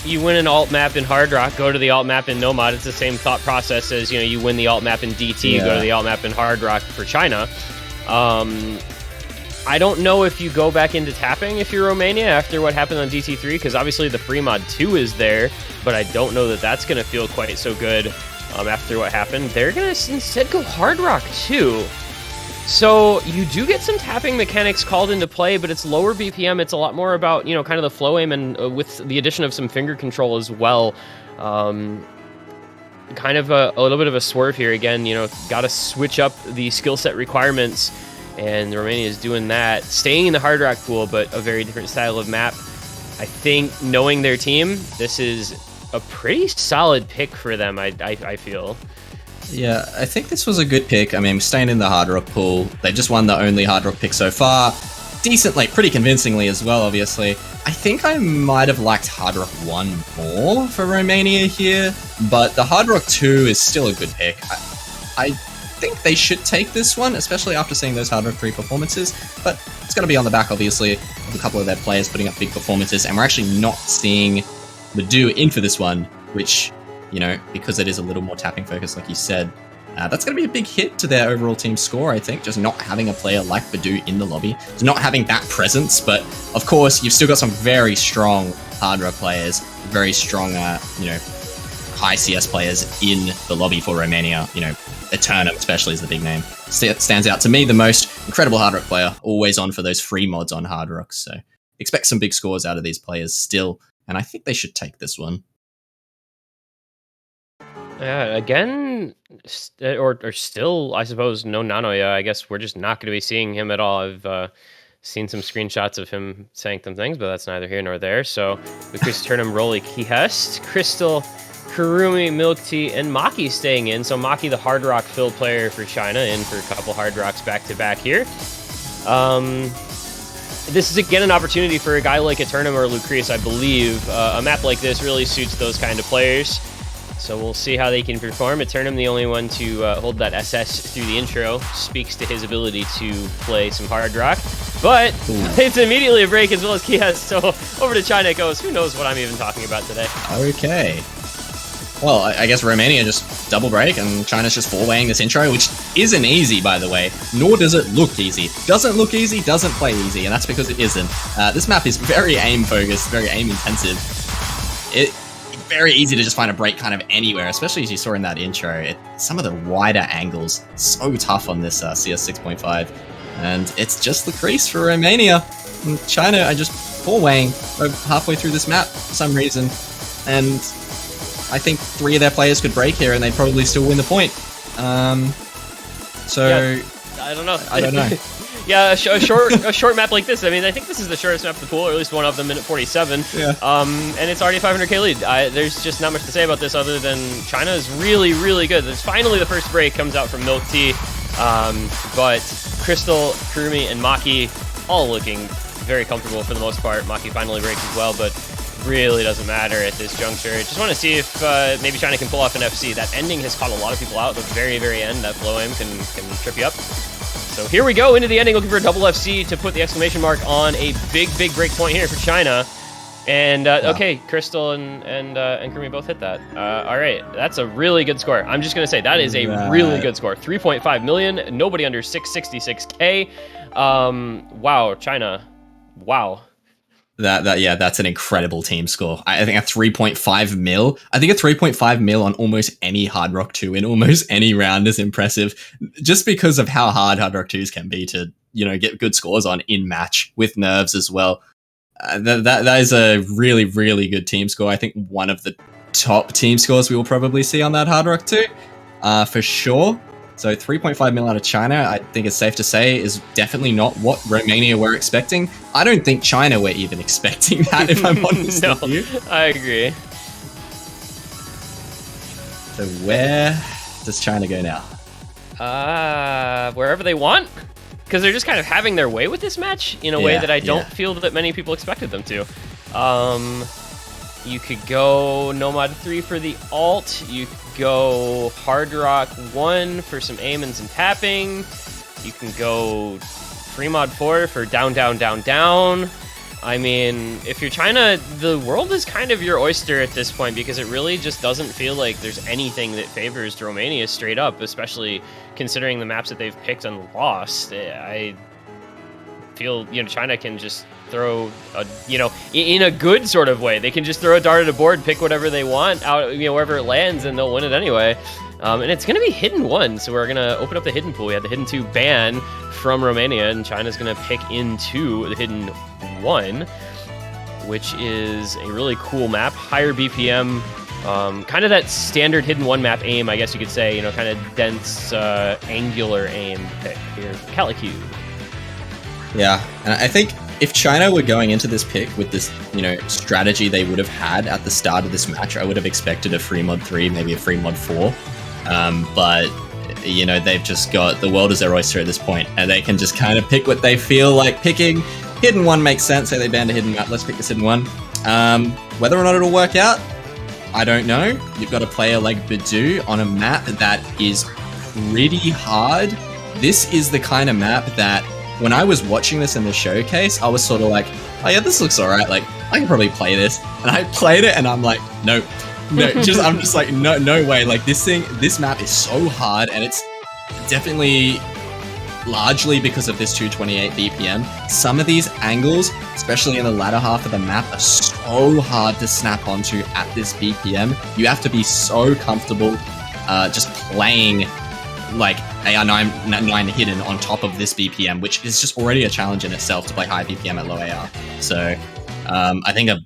You win an alt map in Hard Rock, go to the alt map in No Mod. It's the same thought process as, you know, you win the alt map in DT, go to the alt map in Hard Rock for China. I don't know if you go back into tapping if you're Romania after what happened on DT3, because obviously the free mod 2 is there, but I don't know that that's going to feel quite so good after what happened. They're going to instead go Hard Rock 2. So you do get some tapping mechanics called into play, but it's lower BPM. It's a lot more about, you know, kind of the flow aim, and with the addition of some finger control as well. Kind of a little bit of a swerve here. Again, you know, got to switch up the skill set requirements, and Romania is doing that. Staying in the Hard Rock pool, but a very different style of map. I think, knowing their team, this is a pretty solid pick for them, I feel. Yeah, I think this was a good pick. I mean, staying in the Hard Rock pool. They just won the only Hard Rock pick so far. Decently, pretty convincingly as well, obviously. I think I might have liked Hard Rock 1 more for Romania here, but the Hard Rock 2 is still a good pick. I think they should take this one, especially after seeing those Hard Rock 3 performances, but it's going to be on the back, obviously, of a couple of their players putting up big performances, and we're actually not seeing Badu in for this one, which, you know, because it is a little more tapping focused, like you said, that's going to be a big hit to their overall team score, I think, just not having a player like Badu in the lobby, just not having that presence. But of course, you've still got some very strong Hard Rock players, very strong, you know, high CS players in the lobby for Romania. You know, Eternum especially is the big name. Stands out to me the most. Incredible Hard Rock player, always on for those free mods on Hard Rock. So expect some big scores out of these players still, and I think they should take this one. Yeah, again, or still, I suppose, no Nanoya. I guess we're just not going to be seeing him at all. I've seen some screenshots of him saying some things, but that's neither here nor there. So, with Chris Turnham, Rolly Kihest, Crystal, Kurumi, Milk Tea, and Maki staying in. So, Maki, the Hard Rock field player for China, in for a couple Hard Rocks back-to-back here. This is, again, an opportunity for a guy like Eternum or Lucreus, I believe. A map like this really suits those kind of players. So we'll see how they can perform. Eternum, the only one to hold that SS through the intro, speaks to his ability to play some Hard Rock. But it's immediately a break as well as Kias. So over to China it goes. Who knows what I'm even talking about today? Okay. Well, I guess Romania just double break, and China's just four-waying this intro, which isn't easy, by the way, nor does it look easy. Doesn't look easy, doesn't play easy, and that's because it isn't. This map is very aim-focused, very aim-intensive. It's very easy to just find a break kind of anywhere, especially as you saw in that intro. Some of the wider angles, so tough on this CS 6.5, and it's just the crease for Romania. And China are just four-waying halfway through this map for some reason, and I think 3 of their players could break here and they'd probably still win the point. So yeah, I don't know. Yeah, a short map like this. I mean, I think this is the shortest map of the pool, or at least one of them, minute 47. Yeah. And it's already a 500k lead. There's just not much to say about this other than China is really, really good. There's finally the first break comes out from Milk Tea. But Crystal, Kurumi, and Maki all looking very comfortable for the most part. Maki finally breaks as well, but really doesn't matter at this juncture. Just want to see if maybe China can pull off an FC. That ending has caught a lot of people out. The very, very end, that flow aim can trip you up. So here we go into the ending, looking for a double FC to put the exclamation mark on a big, big break point here for China. And okay, Crystal and Kurumi both hit that. All right, that's a really good score. I'm just gonna say that is a really good score. 3.5 million, nobody under 666k. Wow, China, wow. That's an incredible team score. I think a 3.5 mil. I think a 3.5 mil on almost any Hard Rock 2 in almost any round is impressive, just because of how hard Hard Rock 2s can be to, you know, get good scores on in match with nerves as well. That is a really, really good team score. I think one of the top team scores we will probably see on that Hard Rock 2, for sure. So 3.5 mil out of China, I think it's safe to say, is definitely not what Romania were expecting. I don't think China were even expecting that, if I'm honest No, with you. I agree. So where does China go now? Wherever they want, because they're just kind of having their way with this match in a way that I don't feel that many people expected them to. You could go Nomad 3 for the ult. You could go Hard Rock 1 for some aim and some tapping. You can go Free Mod 4 for down, down, down, down. I mean, if you're China, the world is kind of your oyster at this point, because it really just doesn't feel like there's anything that favors Romania straight up, especially considering the maps that they've picked and lost. I feel, China can just throw in a good sort of way. They can just throw a dart at a board, pick whatever they want out, wherever it lands, and they'll win it anyway. And it's going to be Hidden 1, so we're going to open up the Hidden pool. We have the Hidden 2 ban from Romania, and China's going to pick into the Hidden 1, which is a really cool map, higher BPM, kind of that standard Hidden 1 map aim, I guess you could say, kind of dense, angular aim pick here. Calicube. Yeah, and I think if China were going into this pick with this, strategy they would have had at the start of this match, I would have expected a free mod 3, maybe a free mod 4. But, they've just got the world as their oyster at this point, and they can just kind of pick what they feel like picking. Hidden 1 makes sense, so they banned a hidden map. Let's pick this Hidden 1. Whether or not it'll work out, I don't know. You've got a player like Badu on a map that is pretty hard. This is the kind of map that, when I was watching this in the showcase, I was sort of like, oh yeah, this looks alright, like, I can probably play this. And I played it and I'm like, no, I'm just like, no way. Like, this map is so hard, and it's definitely largely because of this 228 BPM. Some of these angles, especially in the latter half of the map, are so hard to snap onto at this BPM. You have to be so comfortable just playing like AR9 hidden on top of this BPM, which is just already a challenge in itself to play high BPM at low AR. So I think a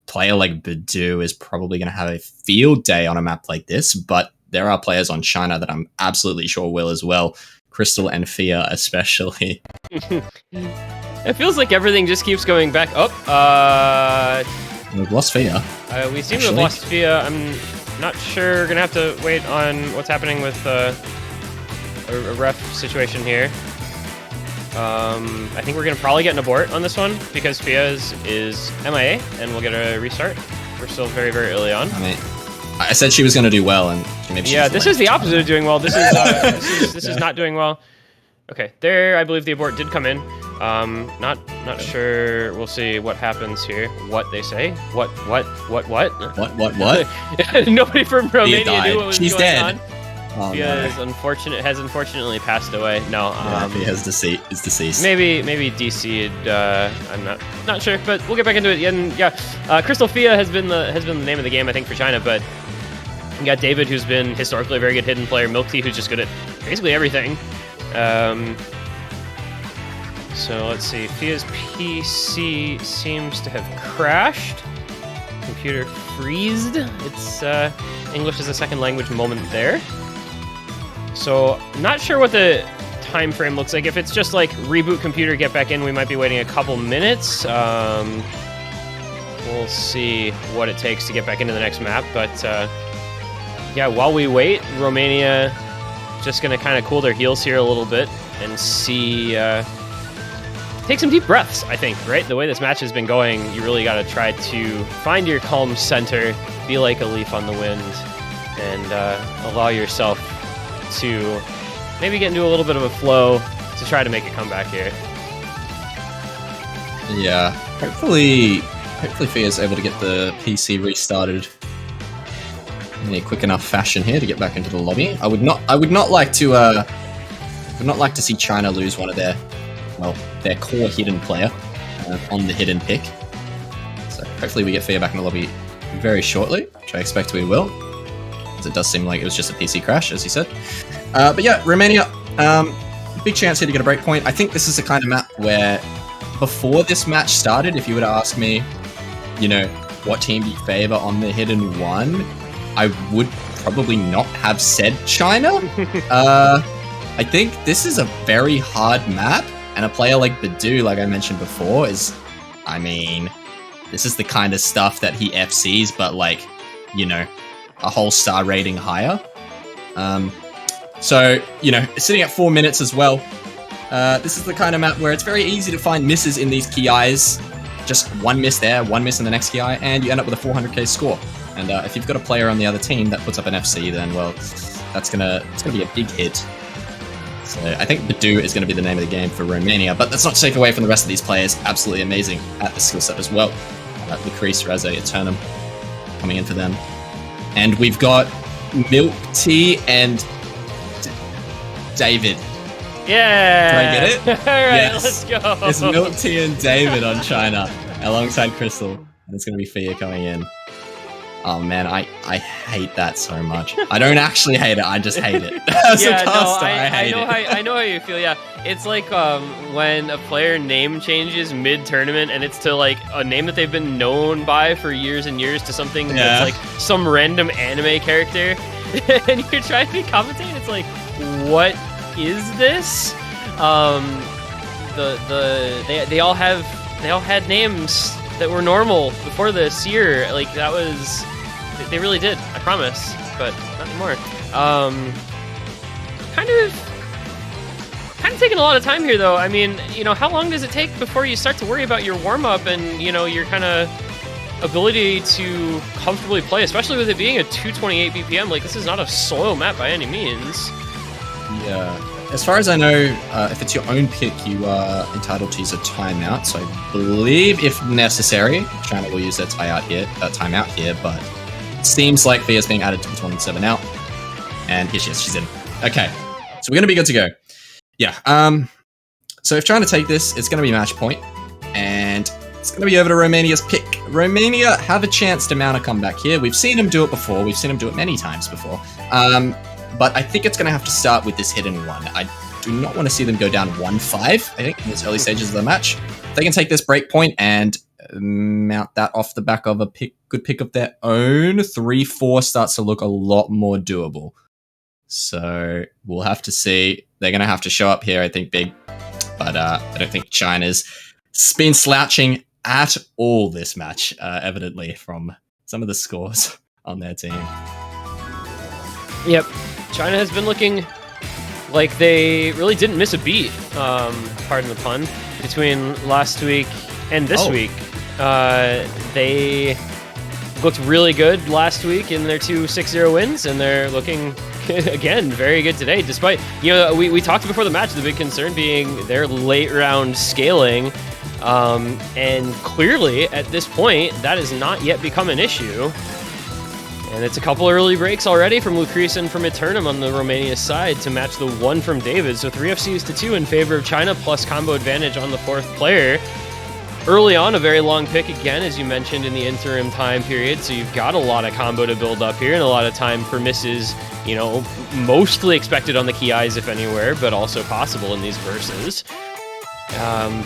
player like Badu is probably going to have a field day on a map like this, but there are players on China that I'm absolutely sure will as well. Crystal and Fia especially. It feels like everything just keeps going back up. We've lost Fia. We seem to have lost Fia. I'm not sure. We're going to have to wait on what's happening with a ref situation here. I think we're going to probably get an abort on this one because Fia is MIA, and we'll get a restart. We're still very, very early on. I mean, I said she was going to do well, and maybe yeah, this is the opposite of doing well. This is this is not doing well. Okay, there, I believe the abort did come in. Not sure. We'll see what happens here. What they say? What? Nobody from Romania knew what was She's going dead. on. Oh, Fia no. has unfortunately passed away. No, Fia is deceased. Maybe DC'd. I'm not sure, but we'll get back into it. And yeah, Crystal Fia has been the name of the game, I think, for China. But you got David, who's been historically a very good hidden player. Milk Tea, who's just good at basically everything. So let's see. Fia's PC seems to have crashed. Computer freezed. It's English as a second language moment there. So not sure what the time frame looks like. If it's just like reboot computer, get back in, we might be waiting a couple minutes. We'll see what it takes to get back into the next map. But yeah, while we wait, Romania just going to kind of cool their heels here a little bit and see... take some deep breaths, I think, right? The way this match has been going, you really got to try to find your calm center, be like a leaf on the wind, and allow yourself to maybe get into a little bit of a flow to try to make a comeback here. Yeah, hopefully Fia's able to get the PC restarted in a quick enough fashion here to get back into the lobby. I would not like to see China lose one of their core hidden player on the hidden pick. So hopefully we get Fia back in the lobby very shortly, which I expect we will. Because it does seem like it was just a PC crash, as you said. But yeah, Romania, big chance here to get a break point. I think this is the kind of map where, before this match started, if you were to ask me, what team do you favor on the hidden one, I would probably not have said China. I think this is a very hard map. And a player like Badu, like I mentioned before, this is the kind of stuff that he FCs, but like, a whole star rating higher. So, sitting at 4 minutes as well. This is the kind of map where it's very easy to find misses in these key eyes. Just one miss there, one miss in the next key eye, and you end up with a 400k score. And if you've got a player on the other team that puts up an FC, then, well, it's gonna be a big hit. So I think Badu is going to be the name of the game for Romania, but that's not to take away from the rest of these players. Absolutely amazing at the skill set as well. Lucrece, Raze, Eternum coming in for them. And we've got Milk Tea and David. Yeah! Can I get it? Alright, Yes. let's go! It's Milk Tea and David on China alongside Crystal. And it's going to be Fia coming in. Oh man, I hate that so much. I don't actually hate it, I just hate it. As a caster, I hate it. I know how you feel, yeah. It's like when a player name changes mid-tournament and it's to like a name that they've been known by for years and years to something that's like some random anime character. And you're trying to commentate, it's like, what is this? They all had names that were normal before this year. Like that was, they really did. I promise, but not anymore. Kind of taking a lot of time here, though. I mean, how long does it take before you start to worry about your warm up and your kind of ability to comfortably play, especially with it being a 228 BPM? Like this is not a soil map by any means. Yeah. As far as I know, if it's your own pick, you are entitled to use a timeout. So I believe, if necessary, China will use their timeout here. But it seems like Fia's being added to the 27 out, and here she is. She's in. Okay, so we're gonna be good to go. Yeah. So if trying to take this, it's gonna be match point, and it's gonna be over to Romania's pick. Romania have a chance to mount a comeback here. We've seen them do it before. We've seen them do it many times before. But I think it's going to have to start with this hidden one. I do not want to see them go down 1-5, I think, in these early stages of the match. If they can take this break point and mount that off the back of a good pick of their own, 3-4 starts to look a lot more doable. So we'll have to see. They're going to have to show up here, I think, big. But I don't think China's been slouching at all this match, evidently, from some of the scores on their team. Yep. China has been looking like they really didn't miss a beat, pardon the pun, between last week and this week. They looked really good last week in their 2 6-0 wins, and they're looking, again, very good today, despite, we talked before the match, the big concern being their late round scaling, and clearly, at this point, that has not yet become an issue. And it's a couple early breaks already from Lucrece and from Eternum on the Romania side to match the 1 from David. So 3 FCs to 2 in favor of China, plus combo advantage on the 4th player. Early on, a very long pick again, as you mentioned, in the interim time period. So you've got a lot of combo to build up here and a lot of time for misses, mostly expected on the key eyes, if anywhere, but also possible in these verses.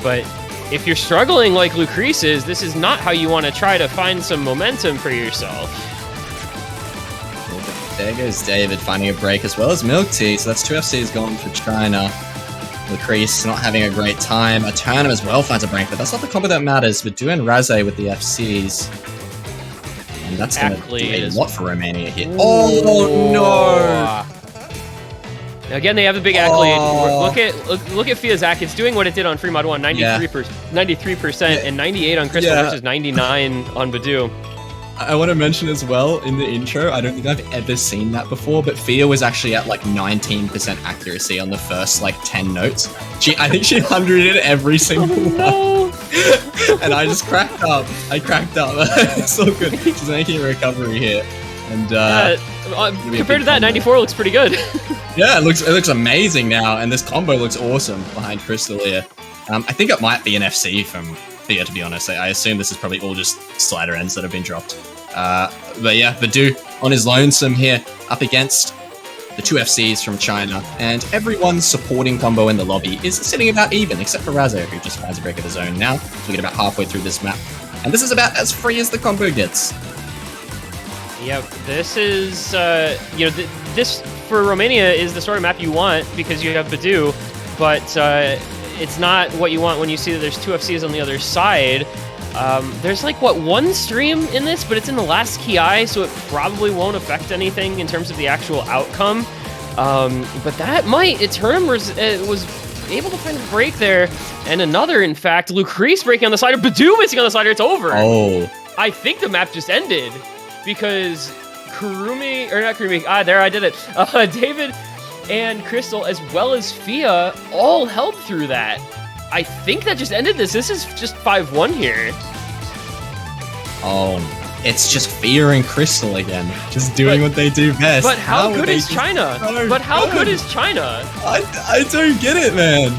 But if you're struggling like Lucrece is, this is not how you want to try to find some momentum for yourself. There goes David finding a break as well as Milk Tea. So that's 2 FCs gone for China. Lucrece not having a great time. Eternum as well finds a break, but that's not the combo that matters. But Badu and Raze with the FCs. And that's going to do a lot for Romania here. Ooh. Oh no! Again, they have a big accolade. Look at Fia Zach. It's doing what it did on Free Mod 1, 93%, and 98 on Crystal versus 99 on Badu. I want to mention as well in the intro, I don't think I've ever seen that before, but Fia was actually at like 19% accuracy on the first like 10 notes. I think she 100'd every single one. And I just cracked up. It's so good. She's making a recovery here. And compared to that, 94 looks pretty good. Yeah, it looks amazing now, and this combo looks awesome behind Crystal here. I think it might be an FC from Fia, to be honest. I assume this is probably all just slider ends that have been dropped. But yeah, Badu on his lonesome here, up against the 2 FCs from China, and everyone's supporting combo in the lobby is sitting about even, except for Razo, who just finds a break of his own now. We get about halfway through this map, and this is about as free as the combo gets. Yep, this is, this for Romania is the sort of map you want because you have Badu, but it's not what you want when you see that there's 2 FCs on the other side. There's like, one stream in this, but it's in the last key eye, so it probably won't affect anything in terms of the actual outcome. But that might, Eternum was able to find a break there. And another, in fact, Lucrece breaking on the slider, Badoo missing on the slider, it's over. Oh. I think the map just ended because Kurumi, or not Kurumi, there I did it. David and Crystal, as well as Fia, all helped through that. I think that just ended this. This is just 5-1 here. Oh, it's just Fia and Crystal again, just doing what they do best. But how good is China? But how good is China? I don't get it, man.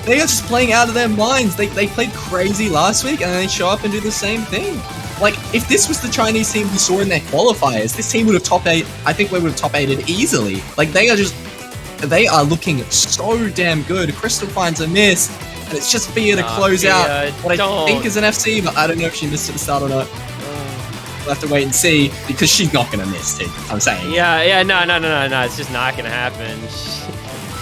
They are just playing out of their minds. They played crazy last week, and then they show up and do the same thing. Like, if this was the Chinese team we saw in their qualifiers, this team would have top 8. I think we would have top 8'd easily. Like, they are looking so damn good. Crystal finds a miss, and it's just Fia to close out what I think is an FC, but I don't know if she missed at the start or not. We'll have to wait and see, because she's not going to miss, too, I'm saying. Yeah, no, it's just not going to happen.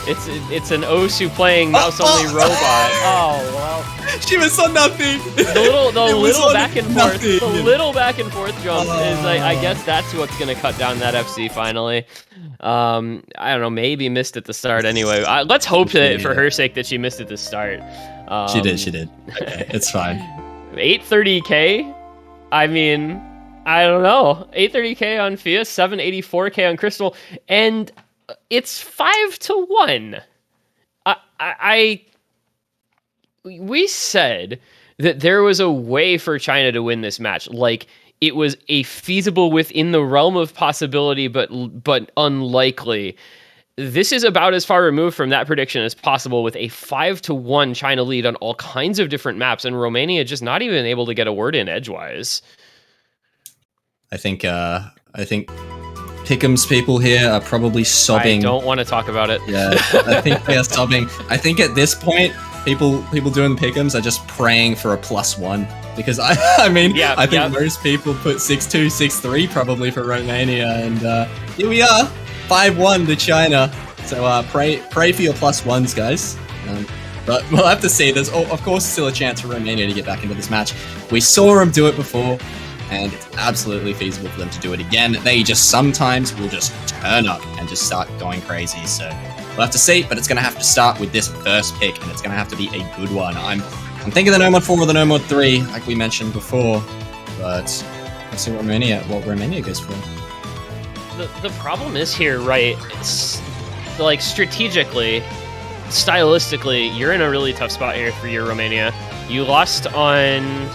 It's an Osu playing mouse-only robot. Oh, well. She was on nothing. The little back and forth. Nothing. The little back and forth jump is, I guess that's what's going to cut down that FC finally. I don't know, maybe missed at the start anyway. Let's hope that for her sake that she missed at the start. She did. Okay, it's fine. 830k? I mean, I don't know. 830k on Fia, 784k on Crystal, and it's 5-1. We said that there was a way for China to win this match. Like, it was a feasible within the realm of possibility, but unlikely. This is about as far removed from that prediction as possible, with a 5-1 China lead on all kinds of different maps, and Romania just not even able to get a word in edgewise. I think Pick'em's people here are probably sobbing. I don't want to talk about it. Yeah, I think they are sobbing. I think at this point, people doing Pick'ems are just praying for a +1, because I think most people put 6-2, 6-3 probably for Romania, and here we are, 5-1 to China. So pray for your +1s, guys. But we'll have to see. There's of course still a chance for Romania to get back into this match. We saw them do it before, and it's absolutely feasible for them to do it again. They just sometimes will just turn up and just start going crazy. So we'll have to see, but it's going to have to start with this first pick, and it's going to have to be a good one. I'm thinking the Nomad 4 or the Nomad 3, like we mentioned before, but let's see what Romania goes for. The problem is here, right? It's like strategically, stylistically, you're in a really tough spot here for your Romania. You lost on,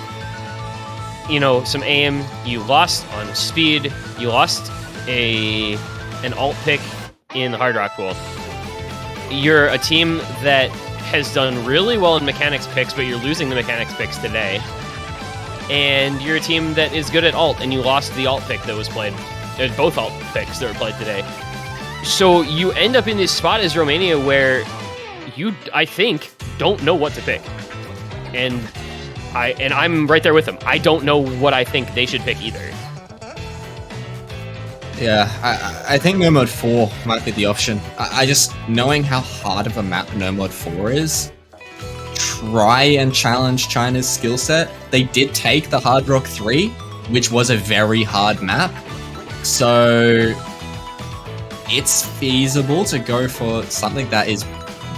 some aim, you lost on speed, you lost an alt pick in the Hard Rock pool. You're a team that has done really well in mechanics picks, but you're losing the mechanics picks today. And you're a team that is good at alt, and you lost the alt pick that was played. Both alt picks that were played today. So you end up in this spot as Romania where you, I think, don't know what to pick. And I'm right there with them. I don't know what I think they should pick either. Yeah, I think No Mode 4 might be the option. I just, knowing how hard of a map No Mode 4 is, try and challenge China's skill set. They did take the Hard Rock 3, which was a very hard map. So it's feasible to go for something that is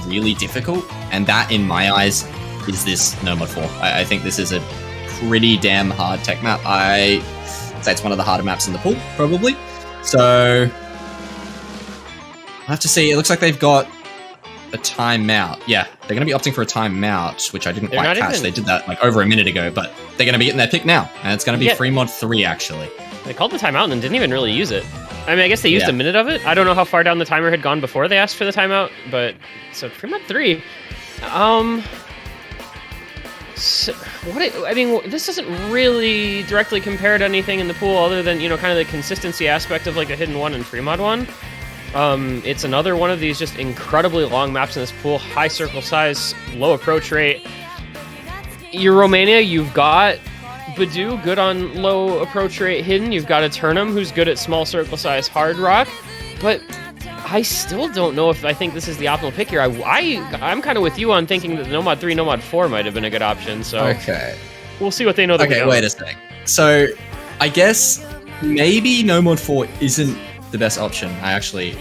really difficult, and that, in my eyes, is this No Mode 4. I think this is a pretty damn hard tech map. I say it's one of the harder maps in the pool, probably. So I have to see. It looks like they've got a timeout. Yeah, they're going to be opting for a timeout, which I didn't quite catch. They did that like over a minute ago, but they're going to be getting their pick now, and it's going to be free mod 3 actually. They called the timeout and didn't even really use it. I mean, I guess they used a minute of it. I don't know how far down the timer had gone before they asked for the timeout, but so free mod 3. So this doesn't really directly compare to anything in the pool other than, kind of the consistency aspect of like a hidden 1 and free mod 1. It's another one of these just incredibly long maps in this pool, high circle size, low approach rate. Your Romania, you've got Badoo, good on low approach rate hidden. You've got Eternum, who's good at small circle size hard rock. But I still don't know if I think this is the optimal pick here. I'm kind of with you on thinking that the Nomad 3, Nomad 4 might have been a good option. So okay, we'll see what they know. Okay, wait a sec. So I guess maybe Nomad 4 isn't the best option. I actually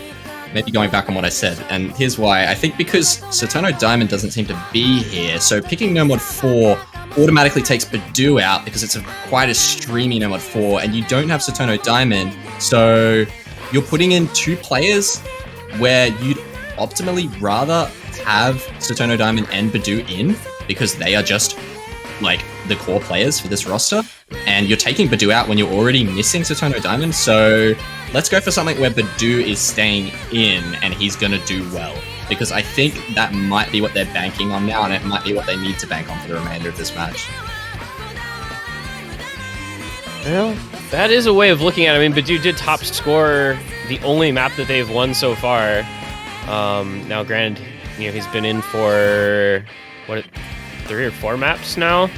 maybe going back on what I said, and here's why. I think because Satono Diamond doesn't seem to be here, so picking No Mod 4 automatically takes Badu out because it's quite a streamy No Mod 4, and you don't have Satono Diamond, so you're putting in 2 players where you'd optimally rather have Satono Diamond and Badu in, because they are just like the core players for this roster, and you're taking Badu out when you're already missing Satono Diamond, so let's go for something where Badu is staying in and he's gonna do well, because I think that might be what they're banking on now, and it might be what they need to bank on for the remainder of this match. Well, that is a way of looking at it. I mean, Badu did top score the only map that they've won so far. Now, granted, he's been in for, 3 or 4 maps now,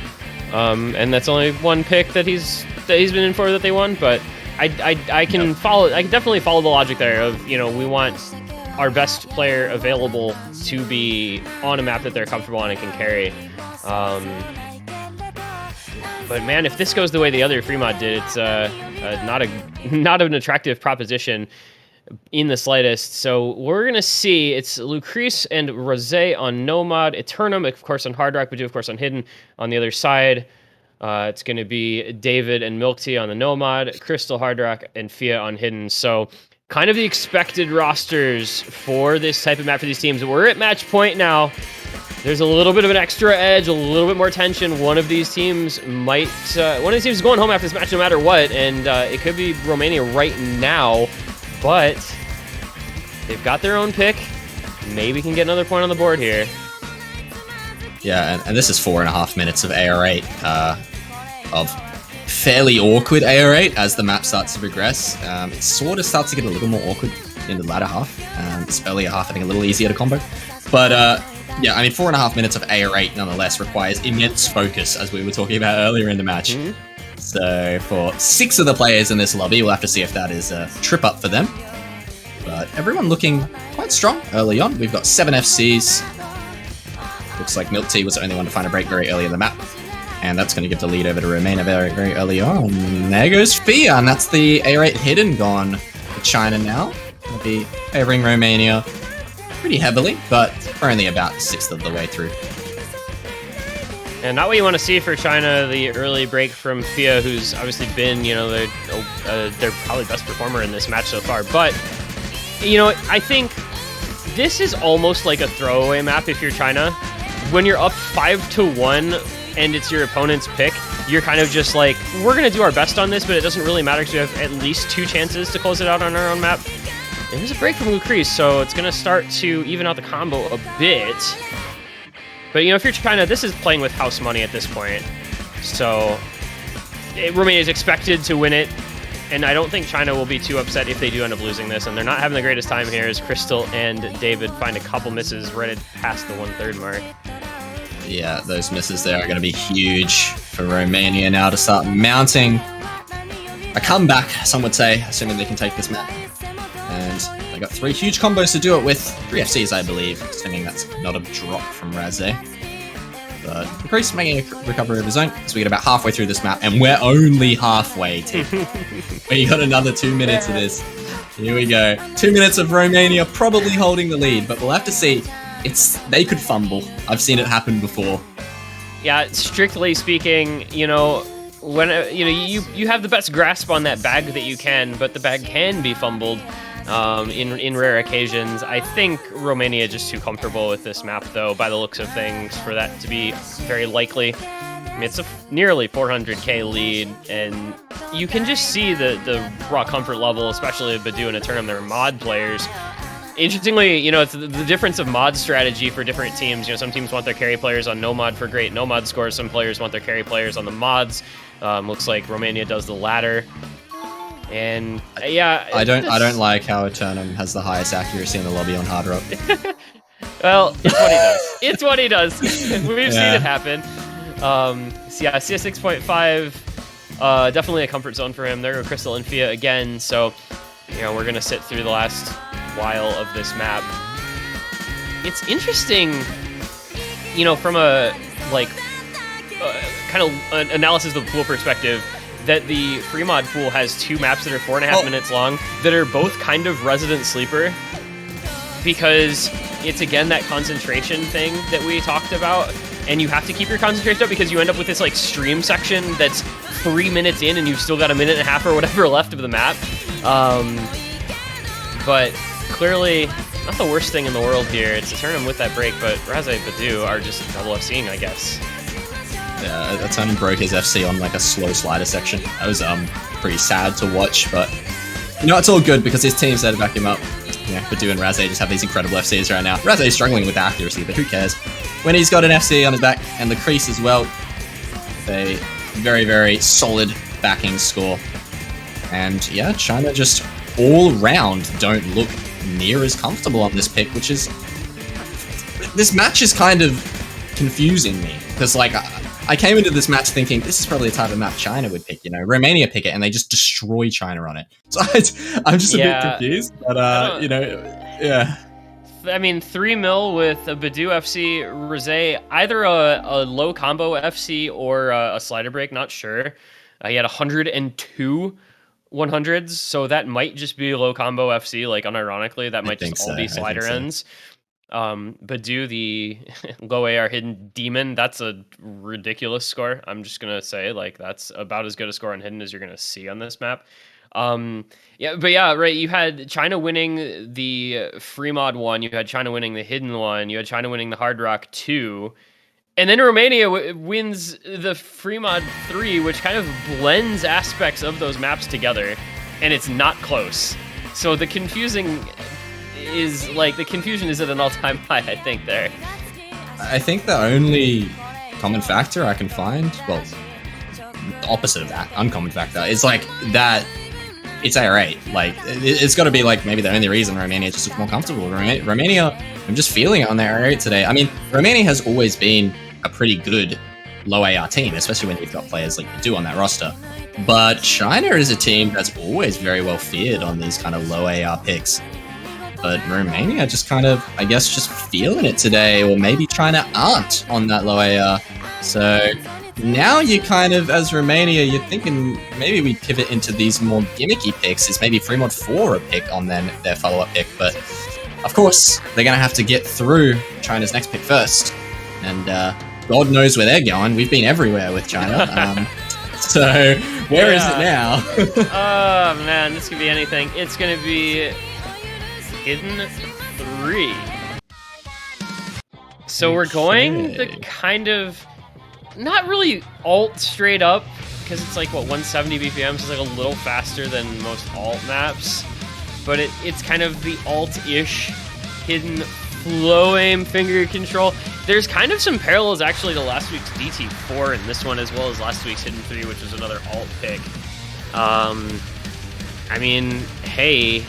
and that's only one pick that he's been in for that they won. But I can follow. I can definitely follow the logic there of we want our best player available to be on a map that they're comfortable on and can carry. But man, if this goes the way the other free mod did, it's not an attractive proposition in the slightest. So we're gonna see it's Lucrece and Rosé on Nomad, Eternum of course on Hard Rock, Badu of course on Hidden. On the other side, it's gonna be David and Milk Tea on the Nomad, Crystal, Hard Rock, and Fia on Hidden. So kind of the expected rosters for this type of map for these teams. We're at match point now. There's a little bit of an extra edge, a little bit more tension. One of these teams might, one of these teams is going home after this match no matter what, and it could be Romania right now. But they've got their own pick. Maybe can get another point on the board here. Yeah, and this is 4.5 minutes of AR8, of fairly awkward AR8 as the map starts to progress. It sort of starts to get a little more awkward in the latter half. This earlier half, I think, a little easier to combo. But yeah, I mean, 4.5 minutes of AR8 nonetheless requires immense focus, as we were talking about earlier in the match. Mm-hmm. So for 6 of the players in this lobby, we'll have to see if that is a trip up for them. But everyone looking quite strong early on. We've got 7 FCs. Looks like Milk Tea was the only one to find a break very early in the map. And that's going to give the lead over to Romania very, very early on. There goes Fia, and that's the AR8 Hidden gone for China now. Going to be favoring Romania pretty heavily, but we're only about 1/6 of the way through. And not what you want to see for China, the early break from Fia, who's obviously been, their probably best performer in this match so far. But, I think this is almost like a throwaway map if you're China. When you're up 5-1 and it's your opponent's pick, you're kind of just like, we're going to do our best on this, but it doesn't really matter because we have at least 2 chances to close it out on our own map. And there's a break from Lucrece, so it's going to start to even out the combo a bit. But, if you're China, this is playing with house money at this point. So, Romania is expected to win it, and I don't think China will be too upset if they do end up losing this. And they're not having the greatest time here as Crystal and David find a couple misses right past the 1/3 mark. Yeah, those misses there are going to be huge for Romania now to start mounting a comeback, some would say, assuming they can take this map. And they got 3 huge combos to do it with. 3 FCs, I believe, assuming that's not a drop from Razé. But Lucrece making a recovery of his own, so we get about halfway through this map, and we're only halfway, Tim. We got another 2 minutes of this. Here we go. 2 minutes of Romania probably holding the lead, but we'll have to see. They could fumble. I've seen it happen before. Yeah, strictly speaking, when you have the best grasp on that bag that you can, but the bag can be fumbled. In rare occasions. I think Romania just too comfortable with this map, though, by the looks of things, for that to be very likely. I mean, it's a nearly 400k lead, and you can just see the raw comfort level, especially with Badu and Eternum, they're mod players. Interestingly, it's the difference of mod strategy for different teams. Some teams want their carry players on no-mod for great no-mod scores. Some players want their carry players on the mods. Looks like Romania does the latter. And yeah, I don't like how Eternum has the highest accuracy in the lobby on Hard Rock. Well, it's what he does. It's what he does. We've seen it happen. So yeah, CS 6.5, definitely a comfort zone for him. There go Crystal and Fia again. So, we're gonna sit through the last while of this map. It's interesting, from a kind of an analysis of the pool perspective, that the free mod pool has 2 maps that are 4.5 minutes long that are both kind of resident sleeper. because it's again that concentration thing that we talked about, and you have to keep your concentration up because you end up with this like stream section that's 3 minutes in and you've still got a minute and a half or whatever left of the map. But clearly not the worst thing in the world here to turn him with that break, but Raze and Badu are just double FCing, I guess. Yeah, that time he broke his FC on like a slow slider section. That was pretty sad to watch, but you know, it's all good because his team's there to back him up. Yeah, Badu and Raze just have these incredible FCs right now. Raze is struggling with accuracy, but who cares? When he's got an FC on his back and the crease as well, a very, very solid backing score. And yeah, China just all round don't look near as comfortable on this pick, which is... This match is kind of confusing me, because like, I came into this match thinking this is probably the type of map China would pick, you know, Romania pick it and they just destroy China on it. So I'm just a bit confused, but you know, yeah. I mean, 3 mil with a Badu FC, Raze, either a low combo FC or a slider break, not sure. He had 102 100s, so that might just be a low combo FC, like unironically, that might just all be slider ends. Badu, the low AR hidden demon, that's a ridiculous score. I'm just gonna say, like, that's about as good a score on hidden as you're gonna see on this map. Yeah, but yeah, right, you had China winning the free mod 1, you had China winning the hidden 1, you had China winning the hard rock 2, and then Romania wins the free mod 3, which kind of blends aspects of those maps together, and it's not close. So the confusion is at an all-time high, I think, there. I think the only common factor I can find, well, the opposite of that, uncommon factor, is like that it's AR8. Like, it's got to be like maybe the only reason Romania just looks more comfortable. Romania, I'm just feeling it on their AR8 today. I mean, Romania has always been a pretty good low AR team, especially when you've got players like you do on that roster. But China is a team that's always very well feared on these kind of low AR picks. But Romania just kind of, I guess, just feeling it today, or maybe China aren't on that low AR. So now you kind of, as Romania, you're thinking maybe we pivot into these more gimmicky picks. Is maybe free mod 4 a pick on then their follow-up pick. But of course, they're going to have to get through China's next pick first. And God knows where they're going. We've been everywhere with China. So where is it now? Oh man, this could be anything. It's going to be hidden 3. So we're going the kind of, not really alt straight up, because it's like, what, 170 BPM, so it's like a little faster than most alt maps. But it's kind of the alt-ish hidden flow aim finger control. There's kind of some parallels actually to last week's DT4 in this one, as well as last week's hidden 3, which was another alt pick. I mean, hey,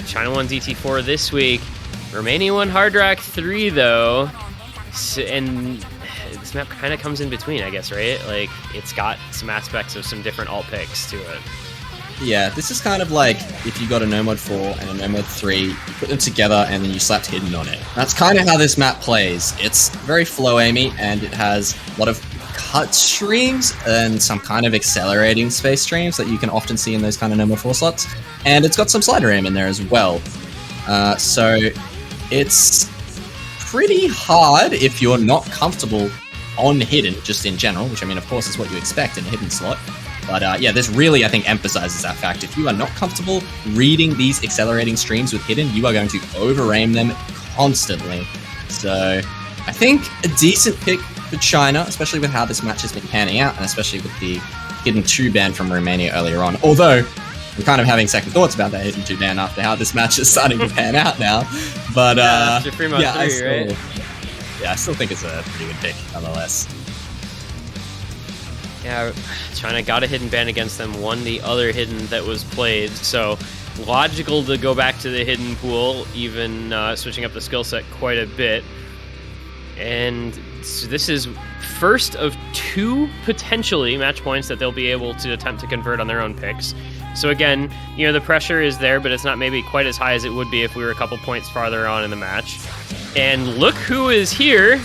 China won DT4 this week. Romania won Hard Rock 3 though, so, and this map kind of comes in between, I guess, right? Like, it's got some aspects of some different alt picks to it. Yeah, this is kind of like if you got a No Mod 4 and a No Mod 3, you put them together and then you slapped hidden on it. That's kind of how this map plays. It's very flow aimy and it has a lot of cut streams and some kind of accelerating space streams that you can often see in those kind of No Mod 4 slots. And it's got some slider aim in there as well. So it's pretty hard if you're not comfortable on hidden, just in general, which I mean, of course, is what you expect in a hidden slot. But yeah, this really, I think, emphasizes that fact. If you are not comfortable reading these accelerating streams with hidden, you are going to over-aim them constantly. So I think a decent pick for China, especially with how this match has been panning out, and especially with the hidden 2 ban from Romania earlier on. Although, I'm kind of having second thoughts about that hidden 2 ban after how this match is starting to pan out now. But after free mod 3, right? Yeah, I still think it's a pretty good pick, nonetheless. Yeah, China got a hidden ban against them, won the other hidden that was played, so logical to go back to the hidden pool, even switching up the skill set quite a bit. And so this is first of 2 potentially match points that they'll be able to attempt to convert on their own picks. So again, you know, the pressure is there, but it's not maybe quite as high as it would be if we were a couple points farther on in the match. And look who is here,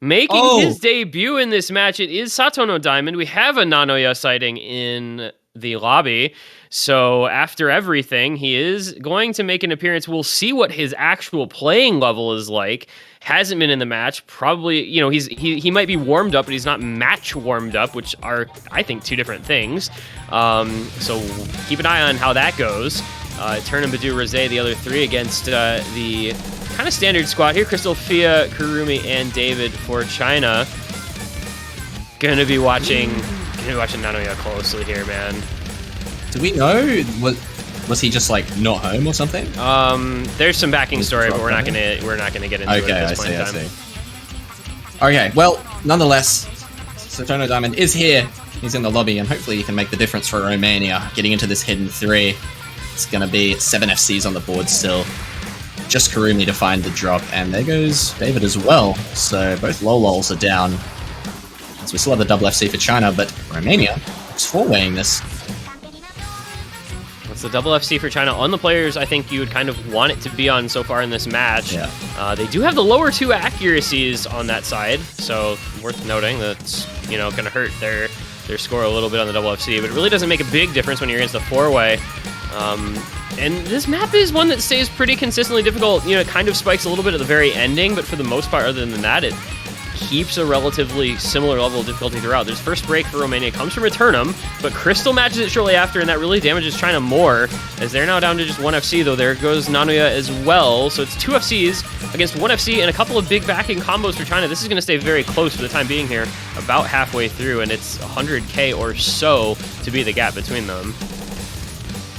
making his debut in this match. It is Satono Diamond. We have a Nanoya sighting in the lobby. So after everything, he is going to make an appearance. We'll see what his actual playing level is like. Hasn't been in the match. Probably, you know, he might be warmed up, but he's not match warmed up, which are, I think, two different things. So keep an eye on how that goes. Turn and Badu, Rose, the other three against the kind of standard squad here. Crystal, Fia, Kurumi, and David for China. Gonna be watching Nanoya closely here, man. Do we know was he just like not home or something? There's some backing story, but we're not gonna get into it at this point in time. Okay, well, nonetheless, Sotono Diamond is here. He's in the lobby, and hopefully he can make the difference for Romania. Getting into this hidden 3. It's gonna be 7 FCs on the board still. Just Kurumi to find the drop, and there goes David as well. So both Lolols are down. So we still have the double FC for China, but Romania is 4-weighing this. It's the double FC for China on the players I think you would kind of want it to be on so far in this match. Yeah. They do have the lower 2 accuracies on that side, so worth noting that's, you know, going to hurt their score a little bit on the double FC, but it really doesn't make a big difference when you're against the 4-way. And this map is one that stays pretty consistently difficult. You know, it kind of spikes a little bit at the very ending, but for the most part, other than that, it keeps a relatively similar level of difficulty throughout. There's first break for Romania, comes from Eternum, but Crystal matches it shortly after, and that really damages China more, as they're now down to just 1 FC, though there goes Nanoya as well. So it's 2 FCs against 1 FC and a couple of big backing combos for China. This is going to stay very close for the time being here, about halfway through, and it's 100k or so to be the gap between them.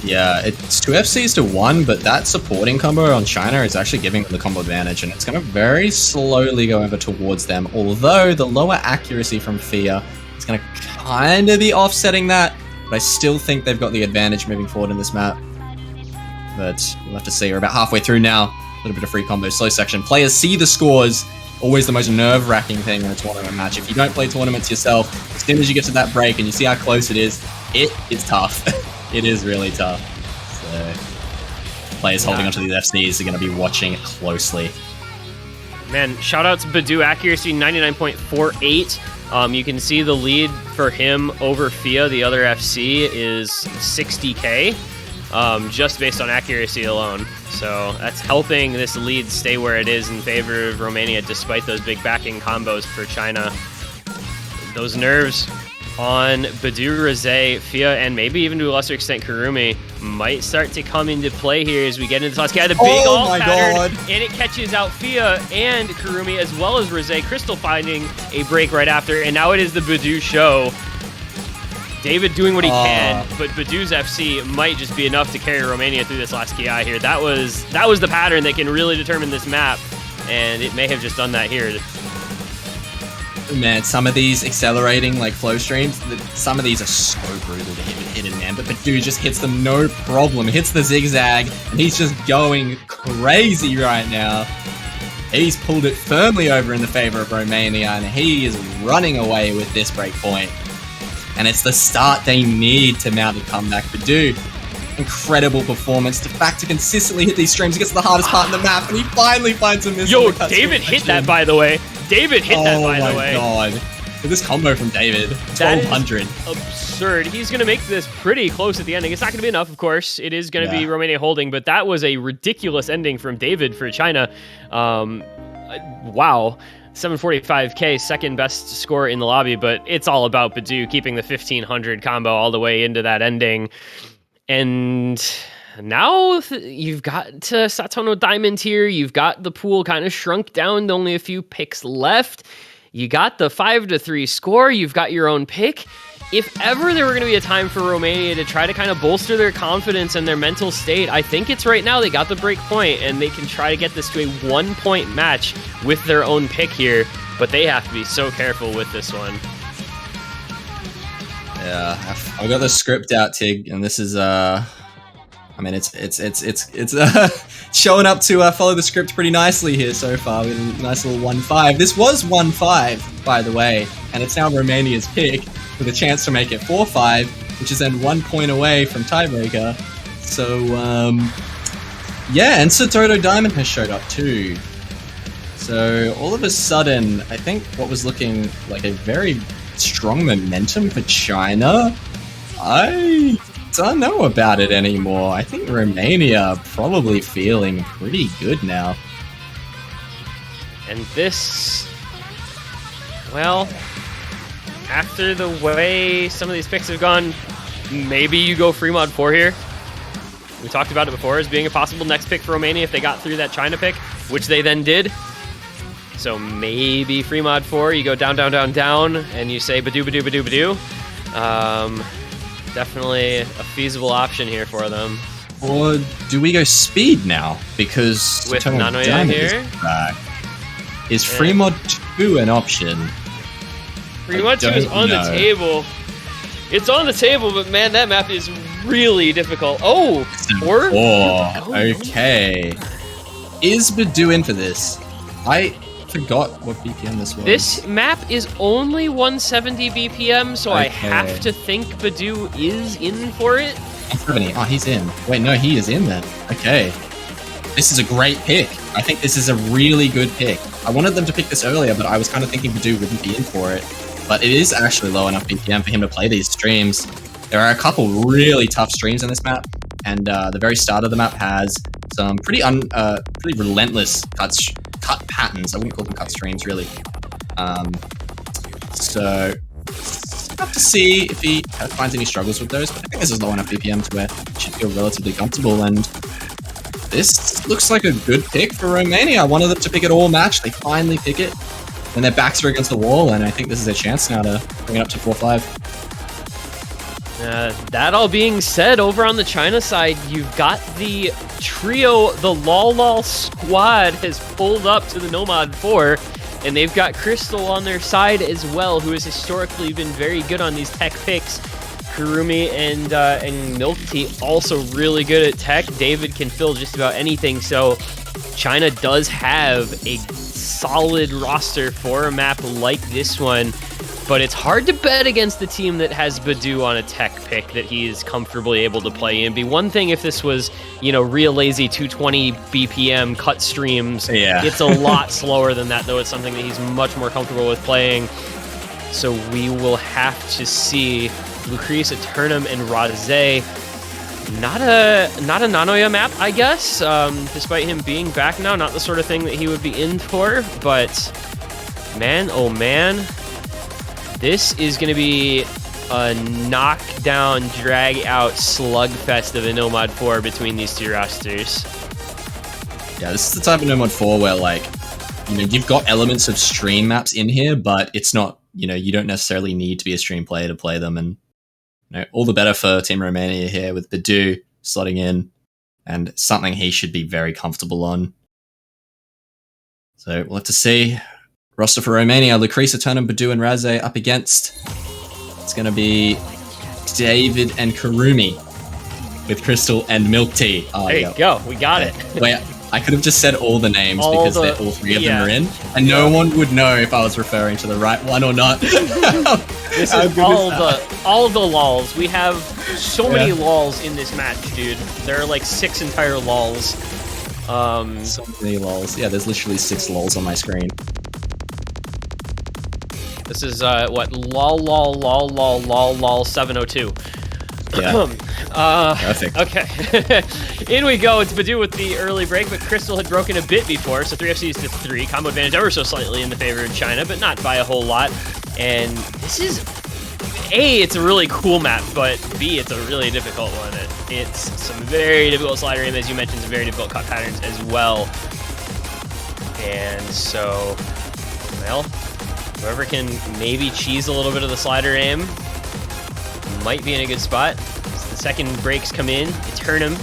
Yeah, it's 2 FCs to 1, but that supporting combo on China is actually giving them the combo advantage, and it's going to very slowly go over towards them, although the lower accuracy from Fia is going to kind of be offsetting that, but I still think they've got the advantage moving forward in this map. But we'll have to see. We're about halfway through now. A little bit of free combo, slow section. Players see the scores. Always the most nerve-wracking thing in a tournament match. If you don't play tournaments yourself, as soon as you get to that break and you see how close it is tough. It is really tough. So players holding onto these FCs are going to be watching closely. Man, shout out to Badu, accuracy 99.48. You can see the lead for him over Fia, the other FC, is 60k, just based on accuracy alone. So that's helping this lead stay where it is in favor of Romania, despite those big backing combos for China. Those nerves on Badu, Rose, Fia, and maybe even to a lesser extent Kurumi might start to come into play here as we get into this last guy. The big ult pattern, and it catches out Fia and Kurumi as well as Rose. Crystal finding a break right after, and now it is the Badu show. David doing what he can, but Badu's FC might just be enough to carry Romania through this last KI here. That was the pattern that can really determine this map, and it may have just done that here. Man, some of these accelerating like flow streams, some of these are so brutal to hit with hidden, man. But Badu just hits them no problem. Hits the zigzag, and he's just going crazy right now. He's pulled it firmly over in the favor of Romania, and he is running away with this breakpoint. And it's the start they need to mount a comeback. Badu, incredible performance. The fact to consistently hit these streams against the hardest part in the map, and he finally finds a miss. Yo, David hit that, by the way. David hit that, by the way. Oh my god. This combo from David, 1200. Absurd. He's going to make this pretty close at the ending. It's not going to be enough, of course. It is going to be Romania holding, but that was a ridiculous ending from David for China. Wow. 745k, second best score in the lobby, but it's all about Badu keeping the 1500 combo all the way into that ending. And now you've got Satono Diamond here. You've got the pool kind of shrunk down to only a few picks left. You got the 5-3 score. You've got your own pick. If ever there were going to be a time for Romania to try to kind of bolster their confidence and their mental state, I think it's right now. They got the break point, and they can try to get this to a 1-point match with their own pick here. But they have to be so careful with this one. Yeah, I got the script out, Tig, and this is I mean, it's showing up to follow the script pretty nicely here so far. We had a nice little 1-5. This was 1-5, by the way, and it's now Romania's pick with a chance to make it 4-5, which is then 1 point away from tiebreaker. So, yeah, and Satono Diamond has showed up too. So all of a sudden, I think what was looking like a very strong momentum for China I don't know about it anymore. I think Romania are probably feeling pretty good now. And this, well, after the way some of these picks have gone, maybe you go free mod 4 here. We talked about it before as being a possible next pick for Romania if they got through that China pick, which they then did. So maybe free mod 4, you go down, down, down, down, and you say Badoo, Badoo, Badoo, Badoo. Definitely a feasible option here for them. Or do we go speed now? Because with Nanoya here? Is free mod 2 an option? Free mod 2 is on the table. It's on the table, but man, that map is really difficult. Oh, okay. Is Badoo in for this? I forgot what BPM this was. This map is only 170 BPM, so I have to think Badoo is in for it. 170. Oh, he's in. Wait, no, he is in then. Okay. This is a great pick. I think this is a really good pick. I wanted them to pick this earlier, but I was kind of thinking Badoo wouldn't be in for it. But it is actually low enough BPM for him to play these streams. There are a couple really tough streams in this map, and the very start of the map has some pretty relentless cut patterns. I wouldn't call them cut streams, really. So have to see if he finds any struggles with those, but I think this is low enough BPM to where he should feel relatively comfortable, and this looks like a good pick for Romania. I wanted them to pick it all match. They finally pick it when their backs are against the wall, and I think this is their chance now to bring it up to 4-5. That all being said, over on the China side, you've got the trio, the Lol squad has pulled up to the Nomad 4, and they've got Crystal on their side as well, who has historically been very good on these tech picks. Kurumi and Milk Tea also really good at tech. David can fill just about anything, so China does have a solid roster for a map like this one. But it's hard to bet against the team that has Badoo on a tech pick that he is comfortably able to play in. It'd be one thing if this was, you know, real lazy 220 BPM cut streams. Yeah. It's a lot slower than that, though. It's something that he's much more comfortable with playing. So we will have to see. Lucrece, Eternum, and Raze. Not a Nanoya map, I guess, despite him being back now. Not the sort of thing that he would be in for, but man, oh man. This is going to be a knockdown, drag-out slugfest of a Nomad 4 between these two rosters. Yeah, this is the type of Nomad 4 where, like, you know, you've got elements of stream maps in here, but it's not, you know, you don't necessarily need to be a stream player to play them. And, you know, all the better for Team Romania here with Badoo slotting in, and something he should be very comfortable on. So we'll have to see. Roster for Romania, Lucrece, Eternum, Badoo, and Raze up against. It's going to be David and Kurumi with Crystal and Milk Tea. Oh, there you go. We got it. Wait, I could have just said all the names because all three of them are in, and no one would know if I was referring to the right one or not. This is all of the lols. We have so many lols in this match, dude. There are like 6 entire lols. So many lols. Yeah, there's literally 6 lols on my screen. This is what lol 702. Yeah. Perfect. Okay. In we go. It's Badoo with the early break, but Crystal had broken a bit before, so 3 FCs to 3. Combo advantage ever so slightly in the favor of China, but not by a whole lot. And this is, A, it's a really cool map, but B, it's a really difficult one. It's some very difficult slider aim, as you mentioned, some very difficult cut patterns as well. And so, well, whoever can maybe cheese a little bit of the slider aim might be in a good spot. So the second breaks come in, Eternum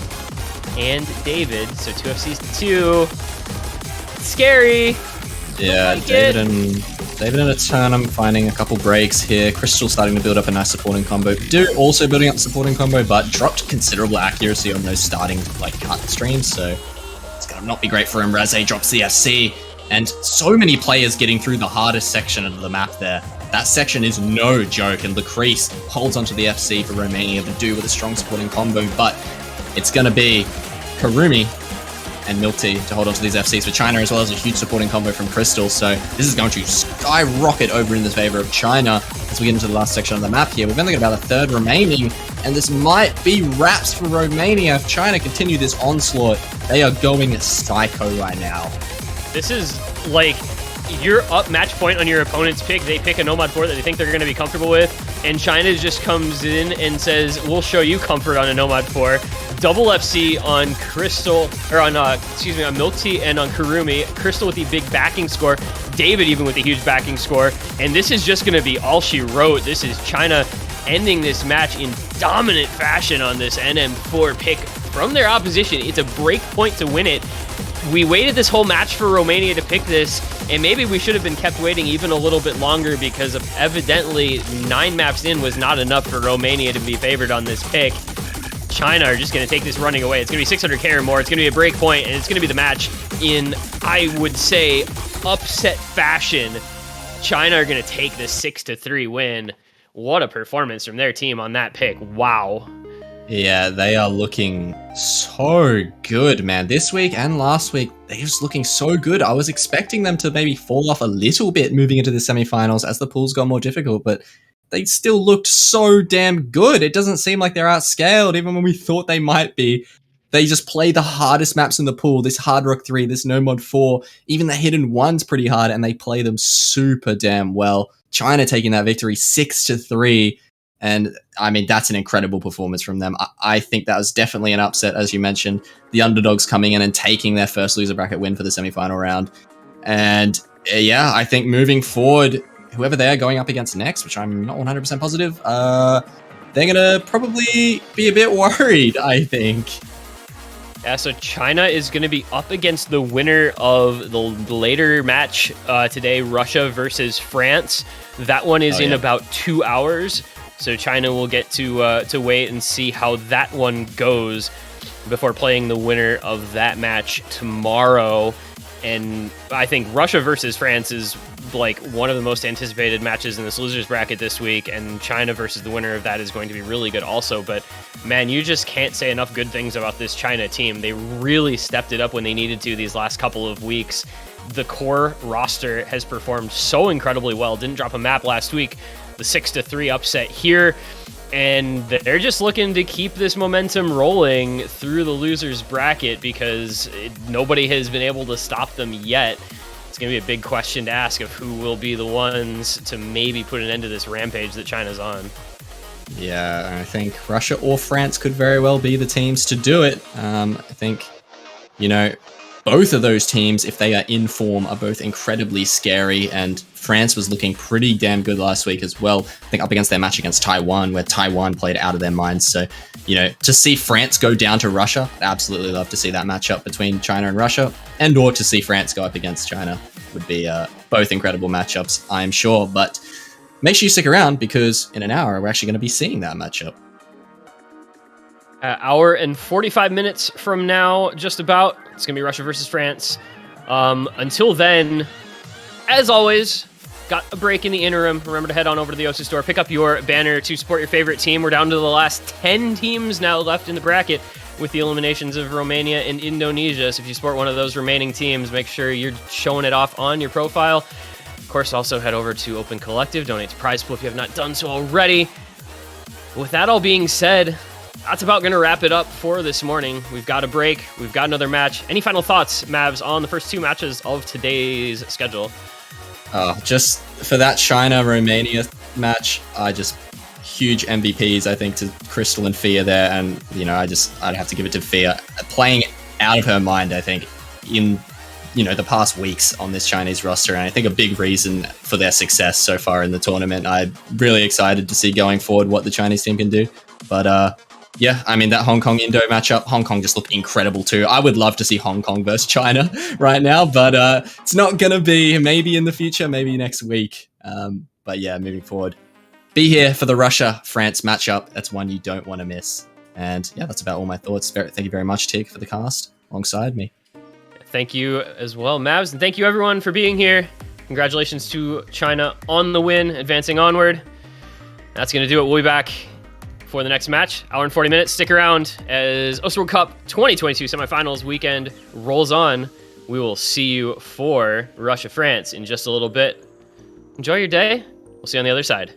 and David. So 2 FCs to 2. It's scary. Yeah, like David and Eternum finding a couple breaks here. Crystal starting to build up a nice supporting combo. Badoo also building up supporting combo, but dropped considerable accuracy on those starting like cut streams, so it's gonna not be great for him. Raze drops the FC, and so many players getting through the hardest section of the map there. That section is no joke, and Lucrece holds onto the FC for Romania. Badoo with a strong supporting combo, but it's going to be Kurumi and Milk Tea to hold onto these FCs for China, as well as a huge supporting combo from Crystal. So this is going to skyrocket over in the favor of China as we get into the last section of the map here. We've only got about a third remaining. and this might be wraps for Romania. If China continue this onslaught, they are going psycho right now. This is like, you're up match point on your opponent's pick. They pick a Nomad 4 that they think they're going to be comfortable with, and China just comes in and says, we'll show you comfort on a Nomad 4. Double FC on Crystal, or on, on Milk Tea and on Kurumi. Crystal with the big backing score. David even with the huge backing score. And this is just going to be all she wrote. This is China ending this match in dominant fashion on this NM4 pick from their opposition. It's a break point to win it. We waited this whole match for Romania to pick this, and maybe we should have been kept waiting even a little bit longer, because evidently 9 maps in was not enough for Romania to be favored on this pick. China are just going to take this running away. It's going to be 600k or more. It's going to be a break point, and it's going to be the match in, I would say, upset fashion. China are going to take this 6-3 win. What a performance from their team on that pick. Wow. Yeah, they are looking so good, man. This week and last week, they're just looking so good. I was expecting them to maybe fall off a little bit moving into the semifinals as the pools got more difficult, but they still looked so damn good. It doesn't seem like they're outscaled, even when we thought they might be. They just play the hardest maps in the pool, this Hard Rock 3, this No Mod 4, even the Hidden 1's pretty hard, and they play them super damn well. China taking that victory 6-3. And I mean, that's an incredible performance from them. I think that was definitely an upset, as you mentioned. The underdogs coming in and taking their first loser bracket win for the semifinal round. And yeah, I think moving forward, whoever they are going up against next, which I'm not 100% positive, they're going to probably be a bit worried, I think. Yeah, so China is going to be up against the winner of the later match today, Russia versus France. That one is in about 2 hours. So China will get to wait and see how that one goes before playing the winner of that match tomorrow. And I think Russia versus France is like one of the most anticipated matches in this losers bracket this week, and China versus the winner of that is going to be really good also. But man, you just can't say enough good things about this China team. They really stepped it up when they needed to these last couple of weeks. The core roster has performed so incredibly well. Didn't drop a map last week. The 6-3 upset here, and they're just looking to keep this momentum rolling through the losers bracket, because nobody has been able to stop them yet. It's going to be a big question to ask of who will be the ones to maybe put an end to this rampage that China's on. Yeah, I think Russia or France could very well be the teams to do it. I think, you know, both of those teams, if they are in form, are both incredibly scary, and France was looking pretty damn good last week as well. I think up against their match against Taiwan, where Taiwan played out of their minds. So, you know, to see France go down to Russia, I'd absolutely love to see that matchup between China and Russia, and or to see France go up against China would be both incredible matchups, I'm sure. But make sure you stick around, because in an hour, we're actually going to be seeing that matchup. Hour and 45 minutes from now, just about. It's going to be Russia versus France. Until then, as always, got a break in the interim. Remember to head on over to the OSU store, pick up your banner to support your favorite team. We're down to the last 10 teams now left in the bracket with the eliminations of Romania and Indonesia. So if you support one of those remaining teams, make sure you're showing it off on your profile. Of course, also head over to Open Collective, donate to Prize Pool if you have not done so already. With that all being said, that's about going to wrap it up for this morning. We've got a break. We've got another match. Any final thoughts, Mavs, on the first 2 matches of today's schedule? Just for that China-Romania match, huge MVPs, I think, to Crystal and Fia there. And, you know, I'd have to give it to Fia. Playing out of her mind, I think, in, you know, the past weeks on this Chinese roster. And I think a big reason for their success so far in the tournament. I'm really excited to see going forward what the Chinese team can do. But, yeah, I mean, that Hong Kong-Indo matchup, Hong Kong just looked incredible too. I would love to see Hong Kong versus China right now, but it's not going to be. Maybe in the future, maybe next week. But yeah, moving forward. Be here for the Russia-France matchup. That's one you don't want to miss. And yeah, that's about all my thoughts. Thank you very much, Tig, for the cast alongside me. Thank you as well, Mavs, and thank you everyone for being here. Congratulations to China on the win, advancing onward. That's going to do it. We'll be back for the next match. Hour and 40 minutes. Stick around as OSU World Cup 2022 semifinals weekend rolls on. We will see you for Russia-France in just a little bit. Enjoy your day. We'll see you on the other side.